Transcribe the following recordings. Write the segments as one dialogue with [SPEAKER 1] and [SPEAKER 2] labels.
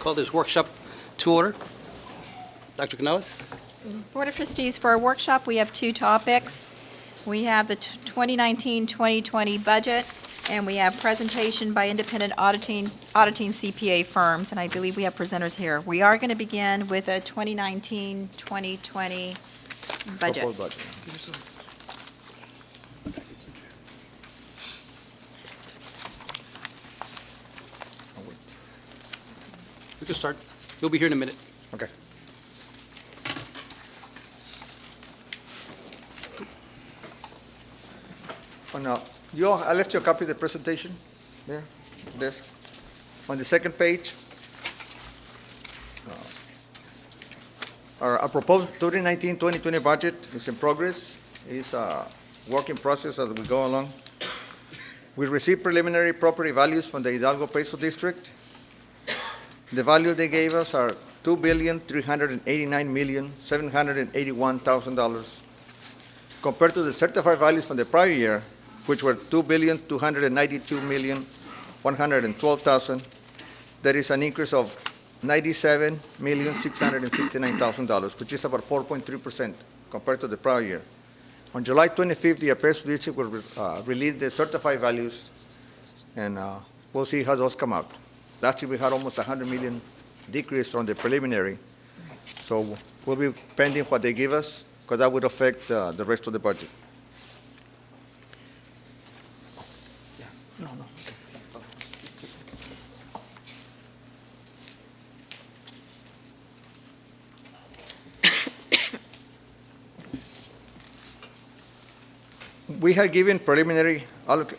[SPEAKER 1] Call this workshop to order. Dr. Canales?
[SPEAKER 2] Board of Trustees, for our workshop, we have two topics. We have the 2019-2020 budget, and we have presentation by independent auditing CPA firms, and I believe we have presenters here. We are going to begin with a 2019-2020 budget.
[SPEAKER 3] Proposed budget.
[SPEAKER 1] We can start. You'll be here in a minute.
[SPEAKER 3] Okay. I left you a copy of the presentation there, desk. On the second page, our proposed 2019-2020 budget is in progress. It's a work in process as we go along. We received preliminary property values from the Hidalgo Peso District. The value they gave us are $2,389,781,000 compared to the certified values from the prior year, which were $2,292,112,000. That is an increase of $97,669,000, which is about 4.3% compared to the prior year. On July 25th, the Peso District will release the certified values, and we'll see how those come out. Last year, we had almost $100 million decrease from the preliminary. So we'll be pending what they give us, because that would affect the rest of the budget. We have given preliminary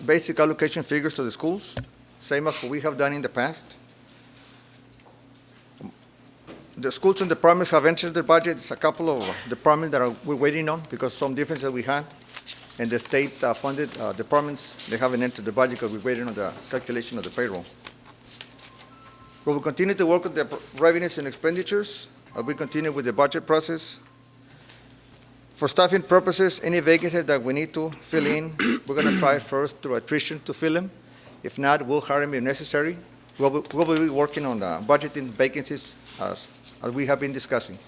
[SPEAKER 3] basic allocation figures to the schools, same as what we have done in the past. The schools and departments have entered the budget. It's a couple of departments that we're waiting on because some differences we had. And the state-funded departments, they haven't entered the budget because we're waiting on the calculation of the payroll. We will continue to work with the revenues and expenditures as we continue with the budget process. For staffing purposes, any vacancies that we need to fill in, we're going to try first through attrition to fill them. If not, we'll hire them if necessary. We'll be working on the budgeting vacancies as we have been discussing.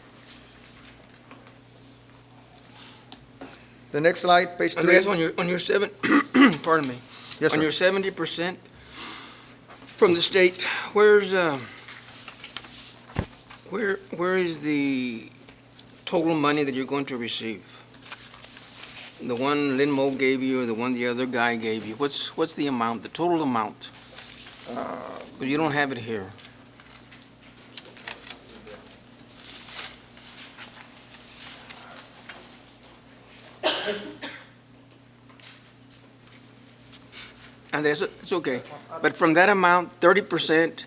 [SPEAKER 3] The next slide, page 3.
[SPEAKER 4] Andres, on your pardon me.
[SPEAKER 3] Yes, sir.
[SPEAKER 4] On your 70% from the state, where is the total money that you're going to receive? The one Lynn Moe gave you, or the one the other guy gave you? What's the amount, the total amount? But you don't have it here. And it's okay. But from that amount, 30%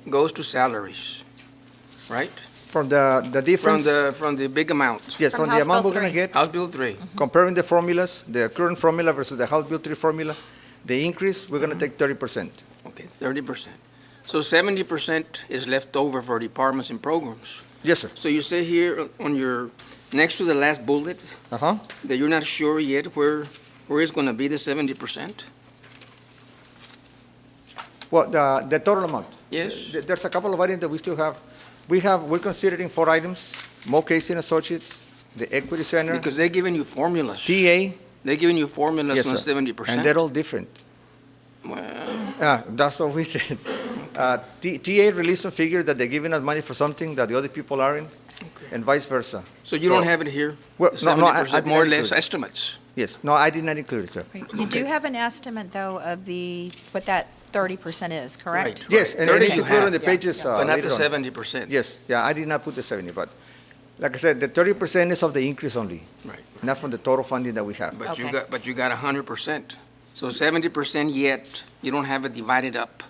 [SPEAKER 4] goes to salaries, right?
[SPEAKER 3] From the difference?
[SPEAKER 4] From the big amount.
[SPEAKER 3] Yes,
[SPEAKER 2] From
[SPEAKER 3] from the
[SPEAKER 2] House
[SPEAKER 3] amount
[SPEAKER 2] Bill
[SPEAKER 3] we're going to
[SPEAKER 2] 3.
[SPEAKER 3] get.
[SPEAKER 4] House Bill 3.
[SPEAKER 3] Comparing the formulas, the current formula versus the House Bill 3 formula, the increase, we're going to take 30%.
[SPEAKER 4] Okay, 30%. So 70% is left over for departments and programs.
[SPEAKER 3] Yes, sir.
[SPEAKER 4] So you say here on your, next to the last bullet, that you're not sure yet where is going to be the 70%?
[SPEAKER 3] Well, the total amount.
[SPEAKER 4] Yes?
[SPEAKER 3] There's a couple of items that we still have. We're considering 4 items: Moe Casey and Associates, the Equity Center,
[SPEAKER 4] Because they're giving you formulas.
[SPEAKER 3] TA.
[SPEAKER 4] They're giving you formulas
[SPEAKER 3] Yes,
[SPEAKER 4] on
[SPEAKER 3] sir.
[SPEAKER 4] 70%.
[SPEAKER 3] And they're all different.
[SPEAKER 4] Well,
[SPEAKER 3] That's what we said. TA released some figure that they're giving us money for something that the other people aren't,
[SPEAKER 4] okay.
[SPEAKER 3] and vice versa.
[SPEAKER 4] So you don't have it here?
[SPEAKER 3] Well,
[SPEAKER 4] The
[SPEAKER 3] no, I
[SPEAKER 4] 70%,
[SPEAKER 3] did
[SPEAKER 4] more or
[SPEAKER 3] not
[SPEAKER 4] less
[SPEAKER 3] include it.
[SPEAKER 4] estimates?
[SPEAKER 3] Yes. No, I did not include it, sir.
[SPEAKER 2] You do have an estimate, though, of what that 30% is, correct?
[SPEAKER 4] Right.
[SPEAKER 3] Yes, and
[SPEAKER 4] 30
[SPEAKER 3] it's
[SPEAKER 4] you
[SPEAKER 3] included
[SPEAKER 4] have,
[SPEAKER 3] on the
[SPEAKER 2] yeah,
[SPEAKER 3] pages
[SPEAKER 4] But not
[SPEAKER 3] later
[SPEAKER 4] the
[SPEAKER 3] on.
[SPEAKER 4] 70%?
[SPEAKER 3] Yes, yeah, I did not put the 70, but like I said, the 30% is of the increase only,
[SPEAKER 4] Right.
[SPEAKER 3] not from the total funding that we have.
[SPEAKER 4] But
[SPEAKER 2] Okay.
[SPEAKER 4] you got 100%. So 70% yet, you don't have it divided up,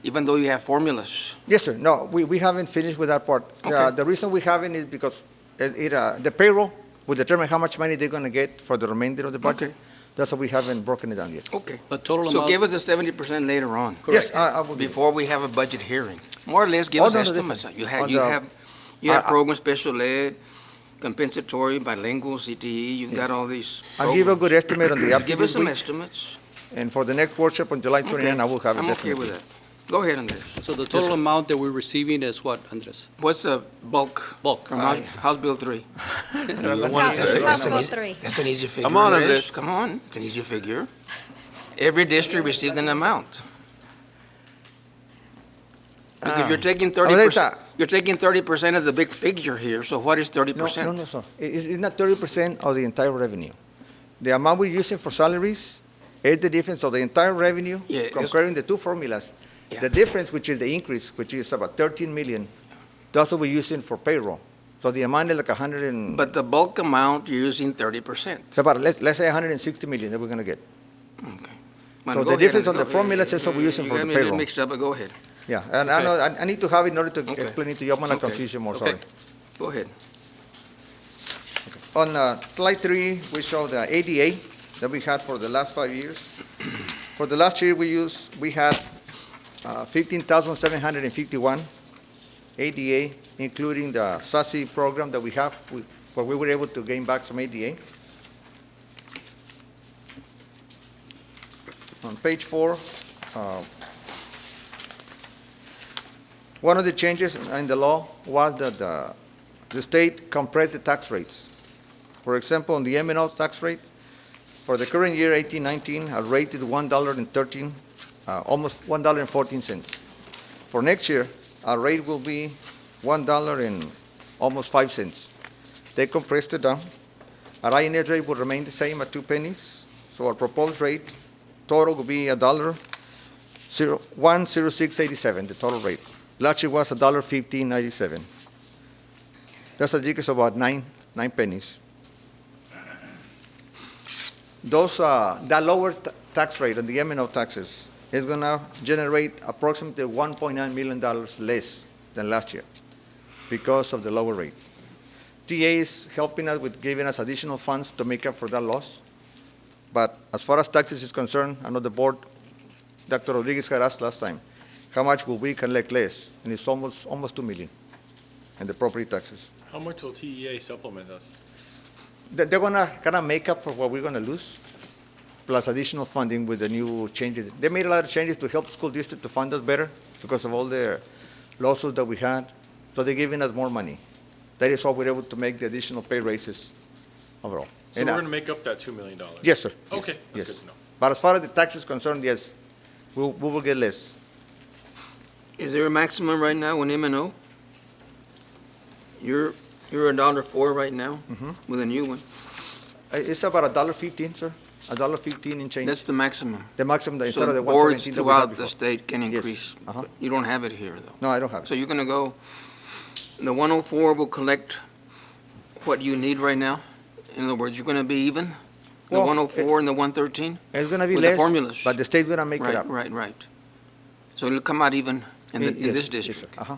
[SPEAKER 4] even though you have formulas.
[SPEAKER 3] Yes, sir. No, we haven't finished with that part.
[SPEAKER 4] Okay.
[SPEAKER 3] The reason we haven't is because the payroll will determine how much money they're going to get for the remainder of the budget.
[SPEAKER 4] Okay.
[SPEAKER 3] That's why we haven't broken it down yet.
[SPEAKER 4] Okay.
[SPEAKER 1] But total
[SPEAKER 4] So
[SPEAKER 1] amount.
[SPEAKER 4] give us the 70% later on.
[SPEAKER 3] Yes, I will.
[SPEAKER 4] Before we have a budget hearing. More or less, give
[SPEAKER 3] Oh,
[SPEAKER 4] us
[SPEAKER 3] no, no,
[SPEAKER 4] estimates.
[SPEAKER 3] different.
[SPEAKER 4] You
[SPEAKER 3] On
[SPEAKER 4] have
[SPEAKER 3] the-
[SPEAKER 4] program special ed, compensatory, bilingual, CTE, you've got all these
[SPEAKER 3] I'll give a
[SPEAKER 4] programs.
[SPEAKER 3] good estimate on the
[SPEAKER 4] Give us
[SPEAKER 3] upcoming
[SPEAKER 4] some
[SPEAKER 3] week,
[SPEAKER 4] estimates.
[SPEAKER 3] and for the next workshop on July 29, I will have it.
[SPEAKER 4] I'm okay with
[SPEAKER 3] definitely.
[SPEAKER 4] that. Go ahead, Andres.
[SPEAKER 1] So the total amount that we're receiving is what, Andres?
[SPEAKER 4] What's the bulk
[SPEAKER 1] Bulk.
[SPEAKER 4] from House Bill 3?
[SPEAKER 2] House Bill 3.
[SPEAKER 4] That's an easy figure.
[SPEAKER 5] Come on,
[SPEAKER 4] Andres.
[SPEAKER 5] Andres.
[SPEAKER 4] Come on, it's an easy figure. Every district received an amount. Because you're taking 30%, you're taking 30% of the big figure here, so what is 30%?
[SPEAKER 3] No, sir. It's not 30% of the entire revenue. The amount we're using for salaries is the difference of the entire revenue
[SPEAKER 4] Yeah, it's-
[SPEAKER 3] comparing the two formulas.
[SPEAKER 4] Yeah.
[SPEAKER 3] The difference, which is the increase, which is about 13 million, that's what we're using for payroll. So the amount is like 100 and,
[SPEAKER 4] But the bulk amount, you're using 30%.
[SPEAKER 3] it's about, let's say 160 million that we're gonna get.
[SPEAKER 4] Okay.
[SPEAKER 3] So
[SPEAKER 4] Well, go
[SPEAKER 3] the
[SPEAKER 4] ahead,
[SPEAKER 3] difference on
[SPEAKER 4] go-
[SPEAKER 3] the formula is what we're using
[SPEAKER 4] you
[SPEAKER 3] for
[SPEAKER 4] got
[SPEAKER 3] the
[SPEAKER 4] me a little
[SPEAKER 3] payroll.
[SPEAKER 4] mixed up, but go ahead.
[SPEAKER 3] Yeah, and I
[SPEAKER 5] Okay.
[SPEAKER 3] know, I need to have it in order to
[SPEAKER 4] Okay.
[SPEAKER 3] explain it to you. I'm gonna
[SPEAKER 4] Okay.
[SPEAKER 3] confuse you more,
[SPEAKER 4] Okay.
[SPEAKER 3] sorry.
[SPEAKER 4] Go ahead.
[SPEAKER 3] On slide 3, we show the ADA that we had for the last 5 years. For the last year, we had 15,751 ADA, including the SASI program that we have, where we were able to gain back some ADA. On page 4, one of the changes in the law was that the state compressed the tax rates. For example, on the M&O tax rate, for the current year, 18-19, our rate is $1.13, almost $1.14. For next year, our rate will be $1 and almost 5 cents. They compressed it down. Our INS rate will remain the same at 2 pennies. So our proposed rate total will be $1.0687, the total rate. Last year was $1.1597. That's a decrease of about 9 pennies. That lower tax rate on the M&O taxes is going to generate approximately $1.9 million less than last year because of the lower rate. TA is helping us with giving us additional funds to make up for that loss. But as far as taxes is concerned, I know the board, Dr. Rodriguez had asked last time, how much will we collect less? And it's almost $2 million in the property taxes.
[SPEAKER 5] How much will TEA supplement us?
[SPEAKER 3] They're going to kind of make up for what we're going to lose, plus additional funding with the new changes. They made a lot of changes to help school district to fund us better because of all the lawsuits that we had. So they're giving us more money. That is why we're able to make the additional pay raises overall.
[SPEAKER 5] So
[SPEAKER 3] And
[SPEAKER 5] we're going to make up that $2 million?
[SPEAKER 3] yes, sir.
[SPEAKER 5] Okay,
[SPEAKER 3] Yes.
[SPEAKER 5] that's good to know.
[SPEAKER 3] But as far as the tax is concerned, yes, we will get less.
[SPEAKER 4] Is there a maximum right now in M&O? You're $1.04 right now
[SPEAKER 3] Mhm.
[SPEAKER 4] with a new one.
[SPEAKER 3] It's about $1.15, sir. $1.15 in change.
[SPEAKER 4] That's the maximum.
[SPEAKER 3] The maximum that instead
[SPEAKER 4] So
[SPEAKER 3] of the
[SPEAKER 4] boards
[SPEAKER 3] 117 that we had
[SPEAKER 4] throughout the
[SPEAKER 3] before.
[SPEAKER 4] state can
[SPEAKER 3] Yes.
[SPEAKER 4] increase.
[SPEAKER 3] Uh-huh.
[SPEAKER 4] But you don't have it here, though.
[SPEAKER 3] No, I don't have
[SPEAKER 4] So
[SPEAKER 3] it.
[SPEAKER 4] you're going to go, the 104 will collect what you need right now? In other words, you're going to be even? The
[SPEAKER 3] Well,
[SPEAKER 4] 104 and the 113?
[SPEAKER 3] It's going to be
[SPEAKER 4] with the
[SPEAKER 3] less,
[SPEAKER 4] formulas.
[SPEAKER 3] but the state's going to make it
[SPEAKER 4] Right,
[SPEAKER 3] up.
[SPEAKER 4] right. So it'll come out even in
[SPEAKER 3] Yes,
[SPEAKER 4] this
[SPEAKER 3] yes, sir.
[SPEAKER 4] district?
[SPEAKER 3] Uh-huh.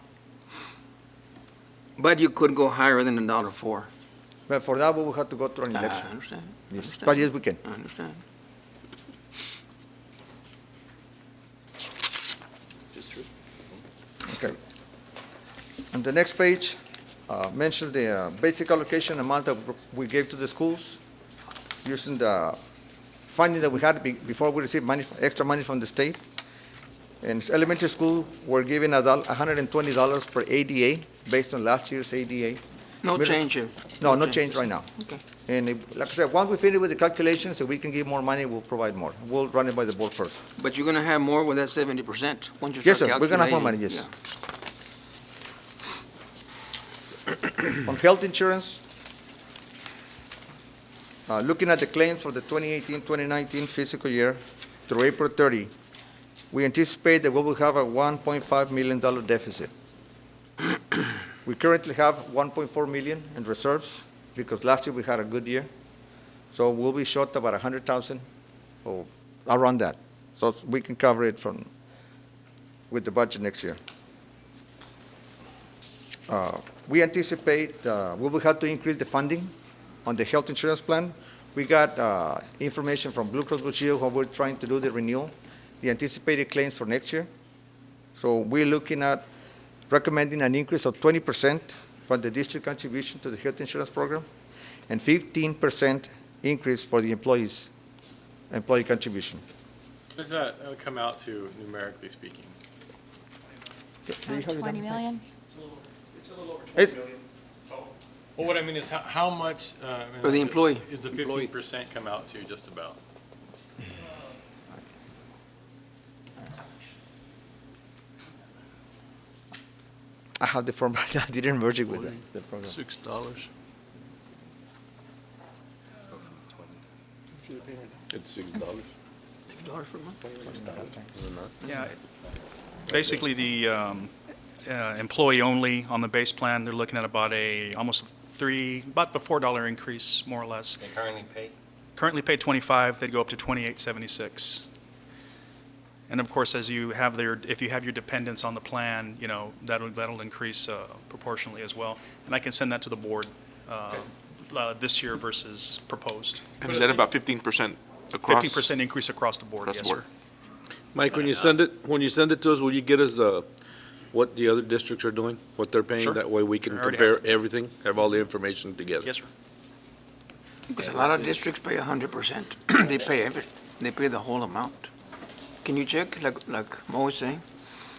[SPEAKER 4] But you could go higher than $1.04.
[SPEAKER 3] But for that, we will have to go through an
[SPEAKER 4] I
[SPEAKER 3] election.
[SPEAKER 4] understand.
[SPEAKER 3] Yes. But yes, we can.
[SPEAKER 4] I understand.
[SPEAKER 3] Okay. On the next page, mention the basic allocation amount that we gave to the schools using the funding that we had before we received money, extra money from the state. In elementary school, we're giving $120 per ADA based on last year's ADA.
[SPEAKER 4] No
[SPEAKER 3] Middle-
[SPEAKER 4] change here.
[SPEAKER 3] No change right now.
[SPEAKER 4] Okay.
[SPEAKER 3] And like I said, once we finish with the calculations, if we can give more money, we'll provide more. We'll run it by the board first.
[SPEAKER 4] But you're going to have more with that 70% once you
[SPEAKER 3] Yes,
[SPEAKER 4] start
[SPEAKER 3] sir, we're gonna have more
[SPEAKER 4] calculating.
[SPEAKER 3] money, yes. On health insurance, looking at the claims for the 2018-2019 fiscal year through April 30, we anticipate that we will have a $1.5 million deficit. We currently have $1.4 million in reserves because last year we had a good year. So we'll be short about $100,000 or around that. So we can cover it with the budget next year. We anticipate we will have to increase the funding on the health insurance plan. We got information from Blue Cross Blue Shield when we're trying to do the renewal, the anticipated claims for next year. So we're looking at recommending an increase of 20% for the district contribution to the health insurance program and 15% increase for the employee contribution.
[SPEAKER 5] What does that come out to numerically speaking?
[SPEAKER 3] have
[SPEAKER 2] 20
[SPEAKER 3] it?
[SPEAKER 2] million?
[SPEAKER 3] It's-
[SPEAKER 5] Well, what I mean is how much,
[SPEAKER 4] For the employee.
[SPEAKER 5] is the 15% come out to just about?
[SPEAKER 3] I have the form, I didn't merge it with the program.
[SPEAKER 6] $6. It's $6.
[SPEAKER 4] $6 per month?
[SPEAKER 7] Yeah, basically the employee only on the base plan, they're looking at about about the $4 increase, more or less.
[SPEAKER 8] They currently pay?
[SPEAKER 7] Currently paid 25, they'd go up to 28.76. And of course, if you have your dependents on the plan, that'll increase proportionally as well. And I can send that to the board this year versus proposed.
[SPEAKER 9] And is that about 15% across?
[SPEAKER 7] 15% increase across the board,
[SPEAKER 9] Across the
[SPEAKER 7] yes,
[SPEAKER 9] board.
[SPEAKER 7] sir.
[SPEAKER 6] Mike, when you send it to us, will you get us what the other districts are doing, what they're paying?
[SPEAKER 7] Sure.
[SPEAKER 6] That way we can
[SPEAKER 7] I already have
[SPEAKER 6] compare everything, have all the information together.
[SPEAKER 7] Yes, sir.
[SPEAKER 4] Because a lot of districts pay 100%. They pay the whole amount. Can you check, like Mo was saying,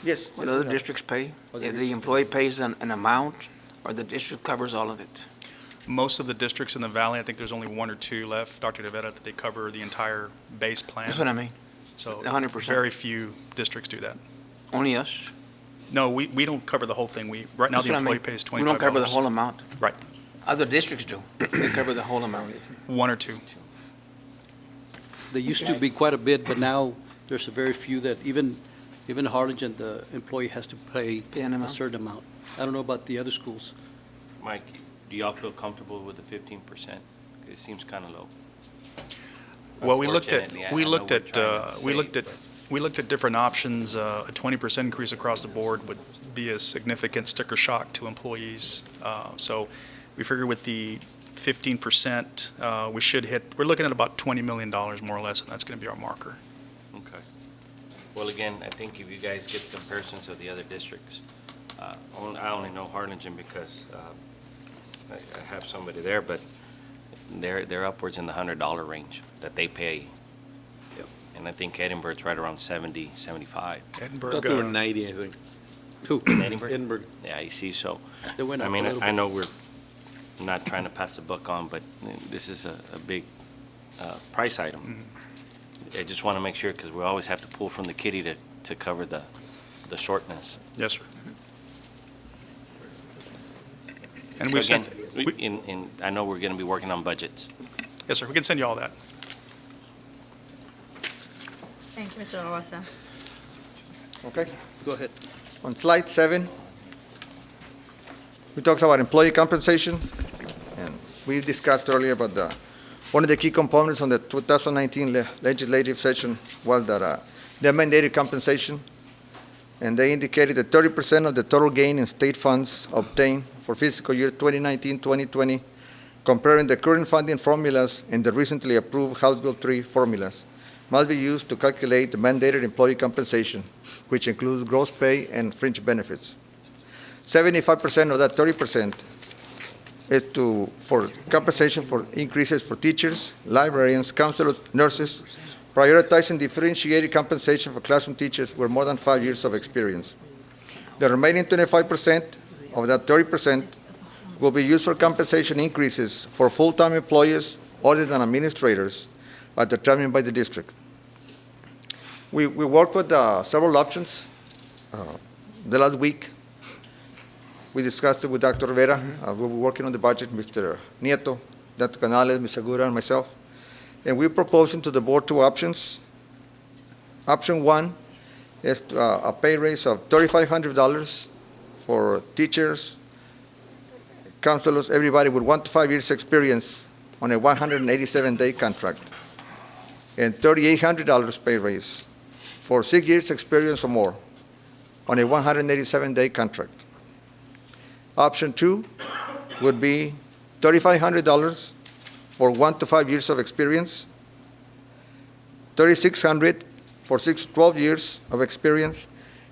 [SPEAKER 3] Yes.
[SPEAKER 4] what other districts pay? If the employee pays an amount, or the district covers all of it?
[SPEAKER 7] Most of the districts in the valley, I think there's only one or two left, Dr. DeVetta, that they cover the entire base plan.
[SPEAKER 4] That's what I mean.
[SPEAKER 7] So
[SPEAKER 4] 100%.
[SPEAKER 7] very few districts do that.
[SPEAKER 4] Only us?
[SPEAKER 7] No, we don't cover the whole thing. Right now,
[SPEAKER 4] That's
[SPEAKER 7] the
[SPEAKER 4] what I
[SPEAKER 7] employee
[SPEAKER 4] mean.
[SPEAKER 7] pays $25.
[SPEAKER 4] We don't cover the whole amount.
[SPEAKER 7] Right.
[SPEAKER 4] Other districts do. They cover the whole amount.
[SPEAKER 7] One or two.
[SPEAKER 1] There used to be quite a bit, but now there's a very few that even Harlingen, the employee has to pay
[SPEAKER 4] Pay an
[SPEAKER 1] a
[SPEAKER 4] amount.
[SPEAKER 1] certain amount. I don't know about the other schools.
[SPEAKER 8] Mike, do y'all feel comfortable with the 15%? It seems kind of low.
[SPEAKER 7] Well, we looked at,
[SPEAKER 8] Unfortunately, I
[SPEAKER 7] we
[SPEAKER 8] know
[SPEAKER 7] looked
[SPEAKER 8] we're
[SPEAKER 7] at,
[SPEAKER 8] trying to
[SPEAKER 7] we looked
[SPEAKER 8] save,
[SPEAKER 7] at,
[SPEAKER 8] but-
[SPEAKER 7] we looked at different options. A 20% increase across the board would be a significant sticker shock to employees. So we figure with the 15%, we're looking at about $20 million more or less, and that's going to be our marker.
[SPEAKER 8] Okay. Well, again, I think if you guys get comparisons of the other districts, I only know Harlingen because I have somebody there, but they're upwards in the $100 range that they pay. And I think Edinburgh's right around 70, 75.
[SPEAKER 6] I
[SPEAKER 7] Edinburgh,
[SPEAKER 6] thought they were 90, I think.
[SPEAKER 1] Who?
[SPEAKER 8] Edinburgh?
[SPEAKER 6] Edinburgh.
[SPEAKER 8] Yeah, you see, so,
[SPEAKER 1] They went
[SPEAKER 8] I
[SPEAKER 1] up a
[SPEAKER 8] mean,
[SPEAKER 1] little
[SPEAKER 8] I
[SPEAKER 1] bit.
[SPEAKER 8] know we're not trying to pass the buck on, but this is a big price item. I just want to make sure, because we always have to pull from the kitty to cover the shortness.
[SPEAKER 7] Yes, sir. And we've
[SPEAKER 8] Again,
[SPEAKER 7] sent,
[SPEAKER 8] I know we're going to be working on budgets.
[SPEAKER 7] yes, sir, we can send you all that.
[SPEAKER 2] Thank you, Mr. Lavasa.
[SPEAKER 3] Okay.
[SPEAKER 1] Go ahead.
[SPEAKER 3] On slide 7, we talked about employee compensation, and we discussed earlier about one of the key components on the 2019 legislative session was that they mandated compensation, and they indicated that 30% of the total gain in state funds obtained for fiscal year 2019-2020, comparing the current funding formulas and the recently approved House Bill 3 formulas, must be used to calculate the mandated employee compensation, which includes gross pay and fringe benefits. 75% of that 30% is for compensation for increases for teachers, librarians, counselors, nurses, prioritizing differentiated compensation for classroom teachers with more than 5 years of experience. The remaining 25% of that 30% will be used for compensation increases for full-time employees, audit and administrators, as determined by the district. We worked with several options. The last week, we discussed it with Dr. Rivera. We were working on the budget, Mr. Nieto, Dr. Canales, Ms. Segura, and myself. And we're proposing to the board 2 options. Option 1 is a pay raise of $3,500 for teachers, counselors, everybody with 1 to 5 years experience on a 187-day contract, and $3,800 pay raise for 6 years experience or more on a 187-day contract. Option 2 would be $3,500 for 1 to 5 years of experience, $3,600 for 6 to 12 years of experience,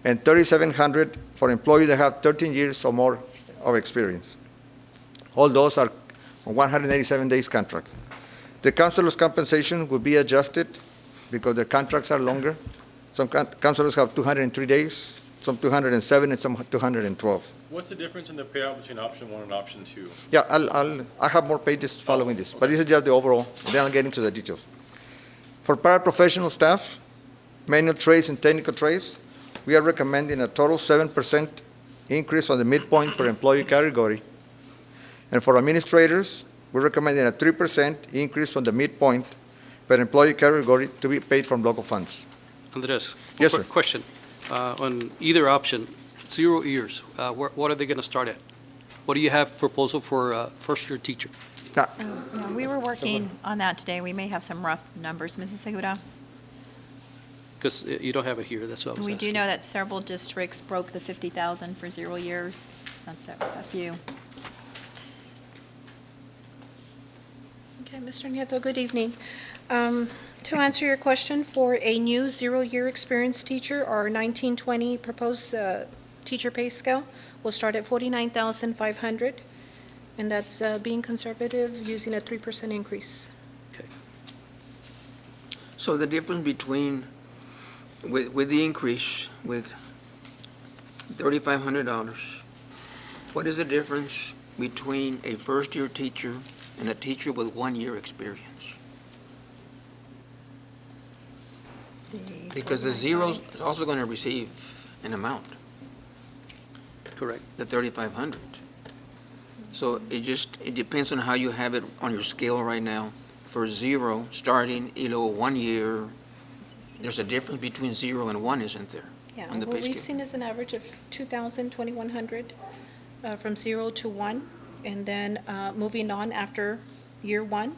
[SPEAKER 3] and $3,700 for employees that have 13 years or more of experience. All those are on 187 days contract. The counselor's compensation will be adjusted because their contracts are longer. Some counselors have 203 days, some 207 and some 212.
[SPEAKER 5] What's the difference in the payout between option one and option two?
[SPEAKER 3] Yeah, I have more pages following this, but this is just the overall, then I'll get into the details. For paraprofessional staff, manual trades and technical trades, we are recommending a total 7% increase on the midpoint per employee category. And for administrators, we're recommending a 3% increase on the midpoint per employee category to be paid from local funds.
[SPEAKER 1] Andres?
[SPEAKER 3] Yes, sir.
[SPEAKER 1] Question. On either option, 0 years, what are they going to start at? What do you have proposal for first-year teacher?
[SPEAKER 2] Yeah, we were working on that today. We may have some rough numbers, Mrs. Segura.
[SPEAKER 1] Because you don't have it here, that's what I was
[SPEAKER 2] We
[SPEAKER 1] asking.
[SPEAKER 2] do know that several districts broke the 50,000 for 0 years. That's a few.
[SPEAKER 10] Okay, Mr. Nieto, good evening. To answer your question, for a new 0-year experienced teacher, our 1920 proposed teacher pay scale will start at 49,500, and that's being conservative, using a 3% increase.
[SPEAKER 4] So the difference between, with the increase, with $3,500, what is the difference between a first-year teacher and a teacher with 1 year experience? Because the zeros is also going to receive an amount,
[SPEAKER 1] Correct.
[SPEAKER 4] the 3,500. So it depends on how you have it on your scale right now. For zero, starting, 1 year, there's a difference between 0 and 1, isn't there?
[SPEAKER 10] Yeah,
[SPEAKER 4] On the
[SPEAKER 10] what
[SPEAKER 4] pay
[SPEAKER 10] we've
[SPEAKER 4] scale.
[SPEAKER 10] seen is an average of 2,000, 2,100 from 0 to 1, and then moving on after year 1,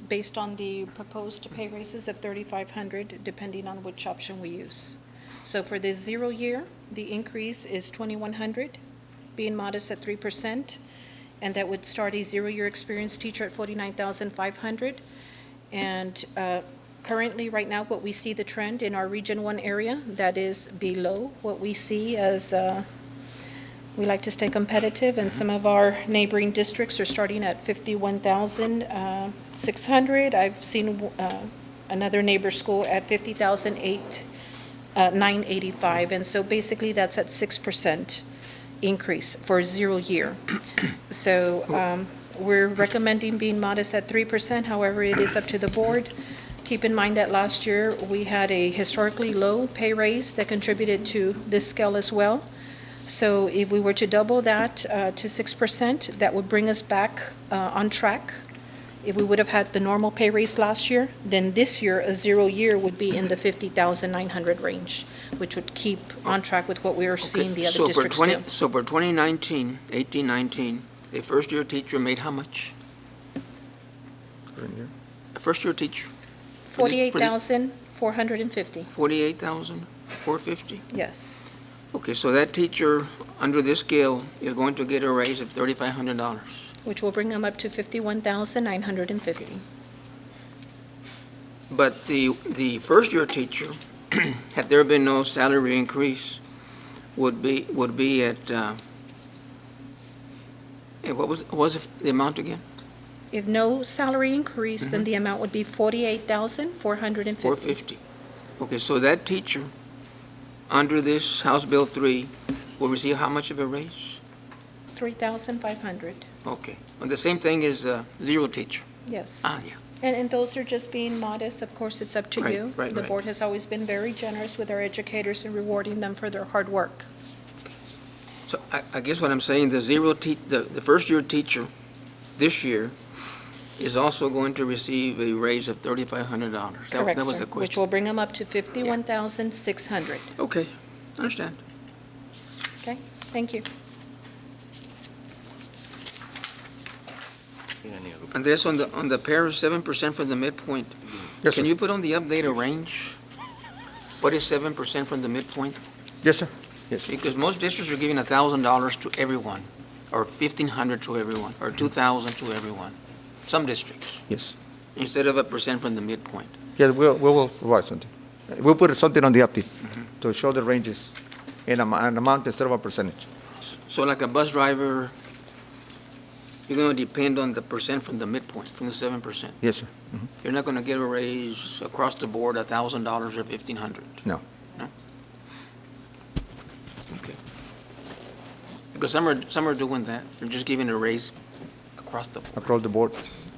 [SPEAKER 10] based on the proposed pay raises of 3,500, depending on which option we use. So for the 0 year, the increase is 2,100, being modest at 3%, and that would start a 0-year experienced teacher at 49,500. And currently, right now, what we see the trend in our Region 1 area, that is below what we see as, we like to stay competitive, and some of our neighboring districts are starting at 51,600. I've seen another neighbor school at 50,985, and so basically that's at 6% increase for 0 year. So we're recommending being modest at 3%, however, it is up to the board. Keep in mind that last year, we had a historically low pay raise that contributed to this scale as well. So if we were to double that to 6%, that would bring us back on track. If we would have had the normal pay raise last year, then this year, a 0 year would be in the 50,900 range, which would keep on track with what we are seeing the other districts do.
[SPEAKER 4] So for 2019, 18-19, a first-year teacher made how much? A first-year teacher?
[SPEAKER 10] 48,450,
[SPEAKER 4] 48,450?
[SPEAKER 10] yes.
[SPEAKER 4] Okay, so that teacher under this scale is going to get a raise of $3,500.
[SPEAKER 10] Which will bring them up to 51,950.
[SPEAKER 4] But the first-year teacher, had there been no salary increase, would be at, what was the amount again?
[SPEAKER 10] If no salary increase, then the amount would be 48,450.
[SPEAKER 4] 450. Okay, so that teacher, under this House Bill 3, will receive how much of a raise?
[SPEAKER 10] 3,500,
[SPEAKER 4] Okay, and the same thing as a zero teacher?
[SPEAKER 10] yes.
[SPEAKER 4] Yeah.
[SPEAKER 10] And those are just being modest. Of course, it's up to
[SPEAKER 4] Right,
[SPEAKER 10] you.
[SPEAKER 4] right,
[SPEAKER 10] The
[SPEAKER 4] right.
[SPEAKER 10] board has always been very generous with our educators in rewarding them for their hard work.
[SPEAKER 4] So I guess what I'm saying, the first-year teacher this year is also going to receive a raise of $3,500.
[SPEAKER 10] Correct,
[SPEAKER 4] That was
[SPEAKER 10] sir.
[SPEAKER 4] the
[SPEAKER 10] Which
[SPEAKER 4] question.
[SPEAKER 10] will bring them up to 51,600.
[SPEAKER 4] Okay, understand.
[SPEAKER 10] Thank you.
[SPEAKER 4] And this on the pair of 7% from the midpoint.
[SPEAKER 3] Yes,
[SPEAKER 4] Can
[SPEAKER 3] sir.
[SPEAKER 4] you put on the updated range? What is 7% from the midpoint?
[SPEAKER 3] Yes, sir. Yes.
[SPEAKER 4] Because most districts are giving $1,000 to everyone, or $1,500 to everyone, or $2,000 to everyone. Some districts,
[SPEAKER 3] Yes.
[SPEAKER 4] instead of 1% from the midpoint.
[SPEAKER 3] Yes, we will provide something. We'll put something on the update to show the ranges in an amount instead of a percentage.
[SPEAKER 4] So like a bus driver, you're going to depend on the percent from the midpoint, from the 7%.
[SPEAKER 3] Yes, sir.
[SPEAKER 4] You're not going to get a raise across the board, $1,000 or $1,500.
[SPEAKER 3] No.
[SPEAKER 4] No? Because some are doing that. They're just giving a raise across the board.
[SPEAKER 3] across the board.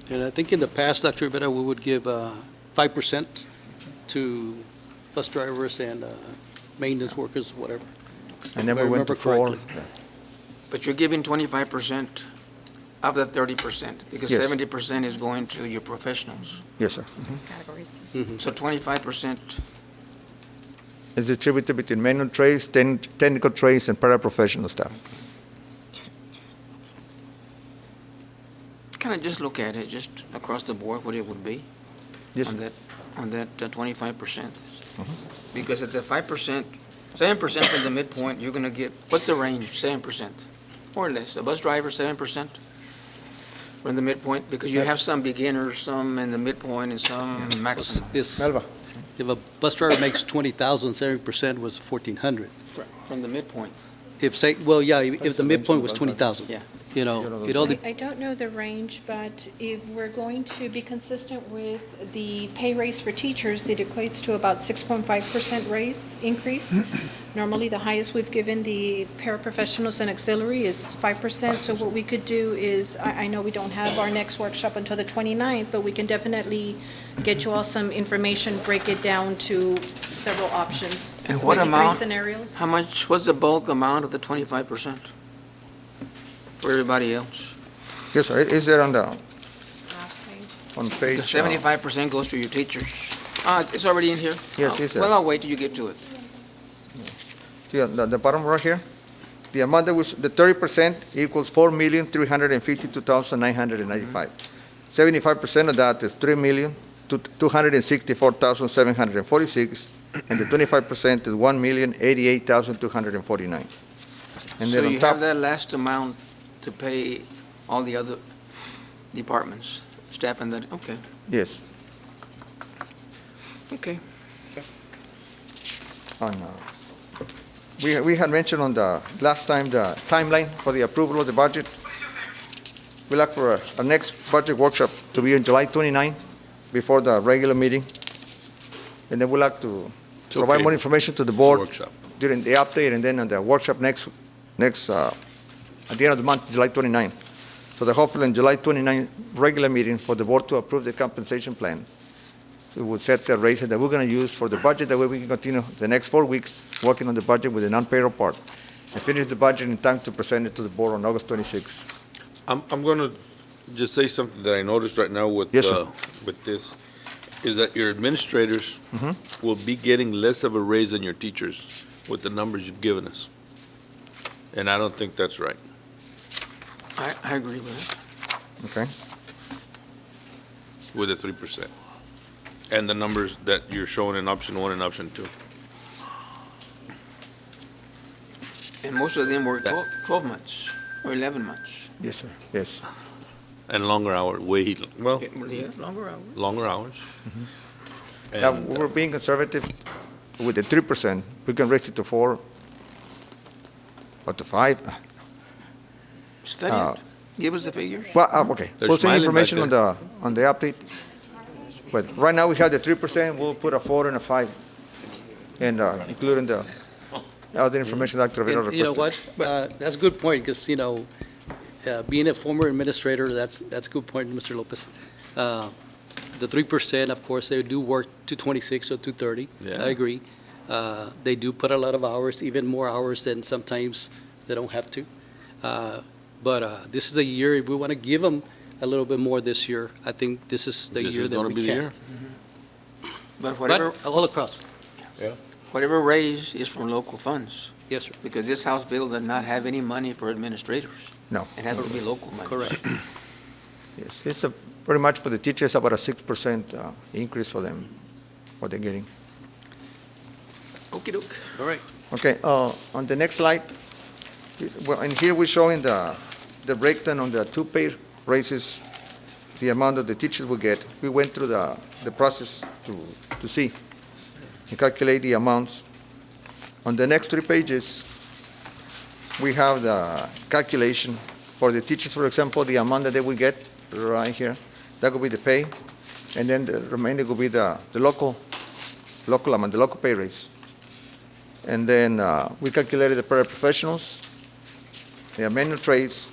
[SPEAKER 1] And I think in the past, Dr. Rivera, we would give 5% to bus drivers and maintenance workers, whatever.
[SPEAKER 3] And then
[SPEAKER 1] If I
[SPEAKER 3] we went to
[SPEAKER 1] remember
[SPEAKER 3] 4.
[SPEAKER 1] correctly.
[SPEAKER 4] But you're giving 25% of the 30%, because
[SPEAKER 3] Yes.
[SPEAKER 4] 70% is going to your professionals.
[SPEAKER 3] Yes, sir.
[SPEAKER 2] Those categories.
[SPEAKER 4] So 25%,
[SPEAKER 3] It's distributed between manual trades, technical trades, and paraprofessional staff.
[SPEAKER 4] kind of just look at it, just across the board, what it would be
[SPEAKER 3] Yes,
[SPEAKER 4] on that 25%. Because at the 5%, 7% from the midpoint, you're going to get, what's the range? 7%, more or less. A bus driver, 7% from the midpoint, because you have some beginners, some in the midpoint, and some maximum.
[SPEAKER 3] Melba.
[SPEAKER 1] If a bus driver makes 20,000, 7% was 1,400.
[SPEAKER 4] From the midpoint.
[SPEAKER 1] If the midpoint was 20,000.
[SPEAKER 4] Yeah.
[SPEAKER 1] You know, it all,
[SPEAKER 10] I don't know the range, but if we're going to be consistent with the pay raise for teachers, it equates to about 6.5% raise increase. Normally, the highest we've given the paraprofessionals and auxiliary is 5%. So what we could do is, I know we don't have our next workshop until the 29th, but we can definitely get you all some information, break it down to several options.
[SPEAKER 4] And what
[SPEAKER 10] maybe
[SPEAKER 4] amount?
[SPEAKER 10] 3 scenarios.
[SPEAKER 4] How much, what's the bulk amount of the 25% for everybody else?
[SPEAKER 3] Yes, sir. Is there on the,
[SPEAKER 10] Last page.
[SPEAKER 3] on page?
[SPEAKER 4] The 75% goes to your teachers. It's already in here?
[SPEAKER 3] Yes, yes, sir.
[SPEAKER 4] Well, I'll wait till you get to it.
[SPEAKER 3] See, on the bottom right here, the amount that was, the 30% equals 4,352,995. 75% of that is 3,264,746, and the 25% is 1,088,249. And
[SPEAKER 4] So
[SPEAKER 3] then on
[SPEAKER 4] you
[SPEAKER 3] top,
[SPEAKER 4] have that last amount to pay all the other departments, staff and that, okay,
[SPEAKER 3] yes,
[SPEAKER 4] okay.
[SPEAKER 3] on, we had mentioned on the last time the timeline for the approval of the budget. We like for our next budget workshop to be on July 29, before the regular meeting. And then we'd like to provide more information to the board
[SPEAKER 6] Workshop.
[SPEAKER 3] during the update, and then on the workshop next, at the end of the month, July 29. So the hopefully in July 29 regular meeting for the board to approve the compensation plan. So we will set the rates that we're going to use for the budget, that way we can continue the next 4 weeks working on the budget with the non-payroll part, and finish the budget in time to present it to the board on August 26.
[SPEAKER 6] I'm going to just say something that I noticed right now with,
[SPEAKER 3] Yes, sir.
[SPEAKER 6] with this, is that your administrators
[SPEAKER 3] Mhm.
[SPEAKER 6] will be getting less of a raise than your teachers with the numbers you've given us. And I don't think that's right.
[SPEAKER 4] I agree with it.
[SPEAKER 3] Okay?
[SPEAKER 6] With the 3%. And the numbers that you're showing in option 1 and option 2.
[SPEAKER 4] And most of them were 12 months or 11 months.
[SPEAKER 3] Yes, sir. Yes.
[SPEAKER 6] And longer hour, well,
[SPEAKER 4] Yeah, longer hours.
[SPEAKER 6] longer hours.
[SPEAKER 3] Now,
[SPEAKER 6] And,
[SPEAKER 3] we're being conservative with the 3%. We can raise it to 4 or to 5.
[SPEAKER 4] Study it. Give us the figures.
[SPEAKER 3] Well, okay.
[SPEAKER 6] They're
[SPEAKER 3] We'll send
[SPEAKER 6] smiling
[SPEAKER 3] information
[SPEAKER 6] back
[SPEAKER 3] on the update. But right now, we have the 3%. We'll put a 4 and a 5, and including the other information Dr. Rivera
[SPEAKER 1] and you know
[SPEAKER 3] requested.
[SPEAKER 1] what? That's a good point, because, you know, being a former administrator, that's a good point, Mr. Lopez. The 3%, of course, they do work 226 or 230.
[SPEAKER 6] Yeah.
[SPEAKER 1] I agree. They do put a lot of hours, even more hours than sometimes they don't have to. But this is a year, if we want to give them a little bit more this year, I think this is the
[SPEAKER 6] This
[SPEAKER 1] year
[SPEAKER 6] is
[SPEAKER 1] that
[SPEAKER 6] gonna
[SPEAKER 1] we
[SPEAKER 6] be the
[SPEAKER 1] can.
[SPEAKER 6] year.
[SPEAKER 4] But whatever,
[SPEAKER 1] But all across.
[SPEAKER 4] whatever raise is from local funds,
[SPEAKER 1] Yes, sir.
[SPEAKER 4] because this House bill does not have any money for administrators.
[SPEAKER 3] No.
[SPEAKER 4] It has to be local money.
[SPEAKER 1] Correct.
[SPEAKER 3] Yes, it's pretty much for the teachers, about a 6% increase for them, what they're getting.
[SPEAKER 4] Okey doke.
[SPEAKER 1] All right.
[SPEAKER 3] Okay, on the next slide, well, and here we're showing the breakdown on the 2 pay raises, the amount that the teachers will get. We went through the process to see and calculate the amounts. On the next 3 pages, we have the calculation for the teachers, for example, the amount that they will get right here. That will be the pay, and then the remainder will be the local amount, the local pay raise. And then we calculated the paraprofessionals, the manual trades,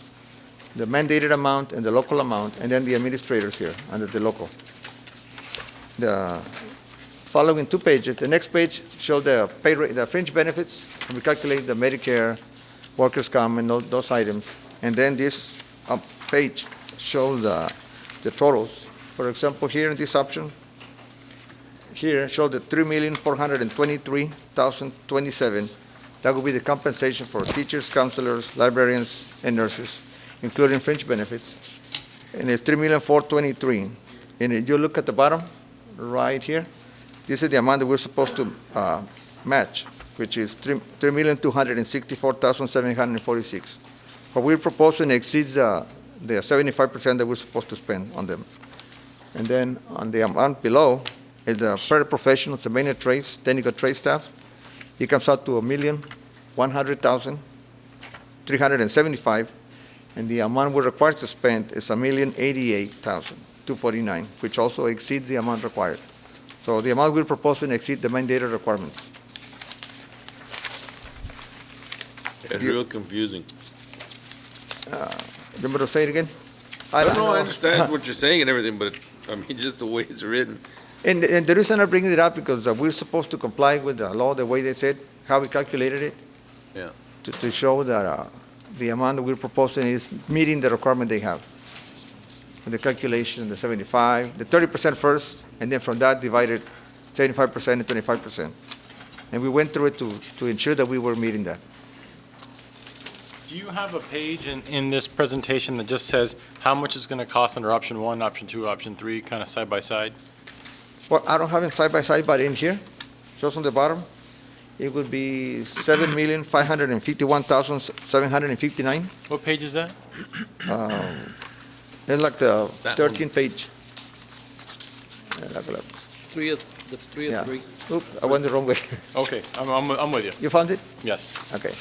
[SPEAKER 3] the mandated amount and the local amount, and then the administrators here under the local. The following 2 pages, the next page shows the pay rate, the fringe benefits, and we calculate the Medicare, workers' comp, and those items. And then this page shows the totals. For example, here in this option, here shows the $3,423,027. That will be the compensation for teachers, counselors, librarians, and nurses, including fringe benefits. And it's $3,423,000. And if you look at the bottom, right here, this is the amount that we're supposed to match, which is $3,264,746. What we're proposing exceeds the 75% that we're supposed to spend on them. And then on the amount below is the paraprofessionals, the manual trades, technical trade staff. It comes out to $1,100,375, and the amount we're required to spend is $1,088,249, which also exceeds the amount required. So the amount we're proposing exceeds the mandated requirements.
[SPEAKER 6] It's real confusing.
[SPEAKER 3] You want me to say it again?
[SPEAKER 6] I don't know, I understand what you're saying and everything, but, I mean, just the way it's written.
[SPEAKER 3] And the reason I'm bringing it up because we're supposed to comply with the law the way they said, how we calculated it.
[SPEAKER 6] Yeah.
[SPEAKER 3] To show that the amount that we're proposing is meeting the requirement they have. And the calculation, the 75, the 30% first, and then from that divided 75% and 25%. And we went through it to ensure that we were meeting that.
[SPEAKER 5] Do you have a page in this presentation that just says how much it's going to cost under option 1, option 2, option 3, kind of side by side?
[SPEAKER 3] Well, I don't have it side by side, but in here, just on the bottom, it would be $7,551,759.
[SPEAKER 5] What page is that?
[SPEAKER 3] It's like the
[SPEAKER 6] That
[SPEAKER 3] 13th page.
[SPEAKER 1] The three
[SPEAKER 3] Yeah.
[SPEAKER 1] of three.
[SPEAKER 3] Oops, I went the wrong way.
[SPEAKER 5] Okay, I'm with you.
[SPEAKER 3] You found it?
[SPEAKER 5] Yes.
[SPEAKER 3] Okay.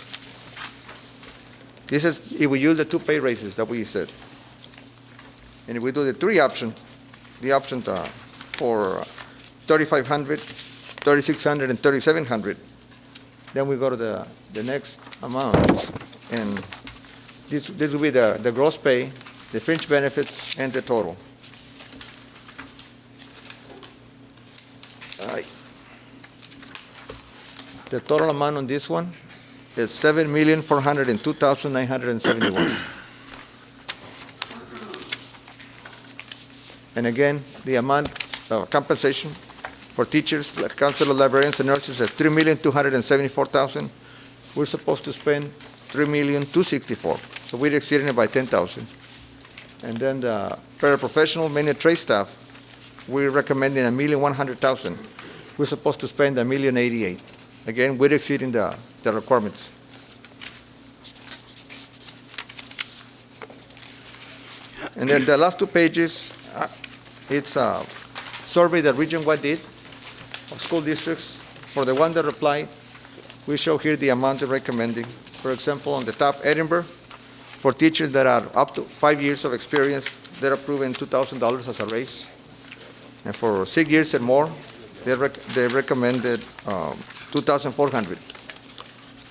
[SPEAKER 3] This is, if we use the 2 pay raises that we said. And if we do the 3 options, the options for $3,500, $3,600, and $3,700, then we go to the next amount. And this will be the gross pay, the fringe benefits, and the total. The total amount on this one is $7,402,971. And again, the amount of compensation for teachers, counselors, librarians, and nurses is $3,274,000. We're supposed to spend $3,264,000, so we're exceeding it by $10,000. And then the paraprofessional, manual trade staff, we're recommending $1,100,000. We're supposed to spend $1,088,000. Again, we're exceeding the requirements. And then the last 2 pages, it's a survey that Region-wide did of school districts. For the one that replied, we show here the amount they're recommending. For example, on the top, Edinburgh, for teachers that are up to 5 years of experience, they're approving $2,000 as a raise. And for 6 years and more, they recommended $2,400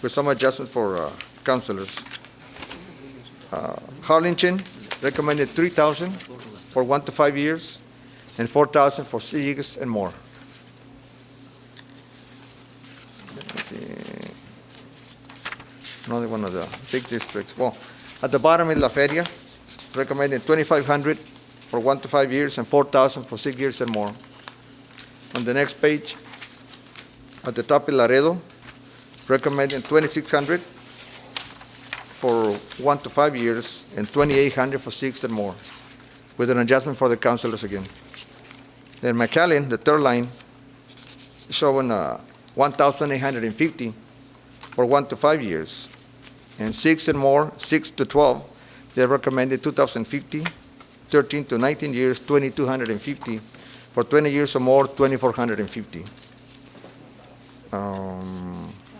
[SPEAKER 3] with some adjustment for counselors. Harlingen recommended $3,000 for 1 to 5 years and $4,000 for 6 years and more. Let me see. Another one of the big districts. Well, at the bottom is La Feria, recommended $2,500 for 1 to 5 years and $4,000 for 6 years and more. On the next page, at the top is Laredo, recommending $2,600 for 1 to 5 years and $2,800 for 6 and more, with an adjustment for the counselors again. Then McAllen, the third line, showing $1,850 for 1 to 5 years, and 6 and more, 6 to 12, they recommended $2,050, 13 to 19 years, $2,250, for 20 years or more, $2,450.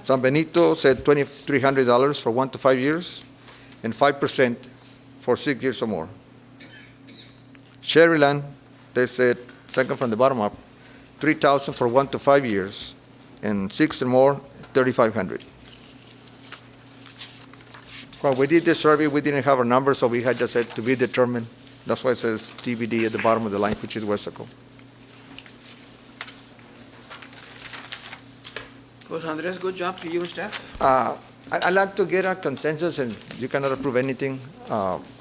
[SPEAKER 3] San Benito said $2,300 for 1 to 5 years and 5% for 6 years or more. Sherryland, they said, second from the bottom up, $3,000 for 1 to 5 years and 6 and more, $3,500. When we did this survey, we didn't have a number, so we had just said to be determined. That's why it says TBD at the bottom of the line, which is Weslaco.
[SPEAKER 4] Pues Andres, good job to you and staff.
[SPEAKER 3] I'd like to get a consensus, and you cannot approve anything.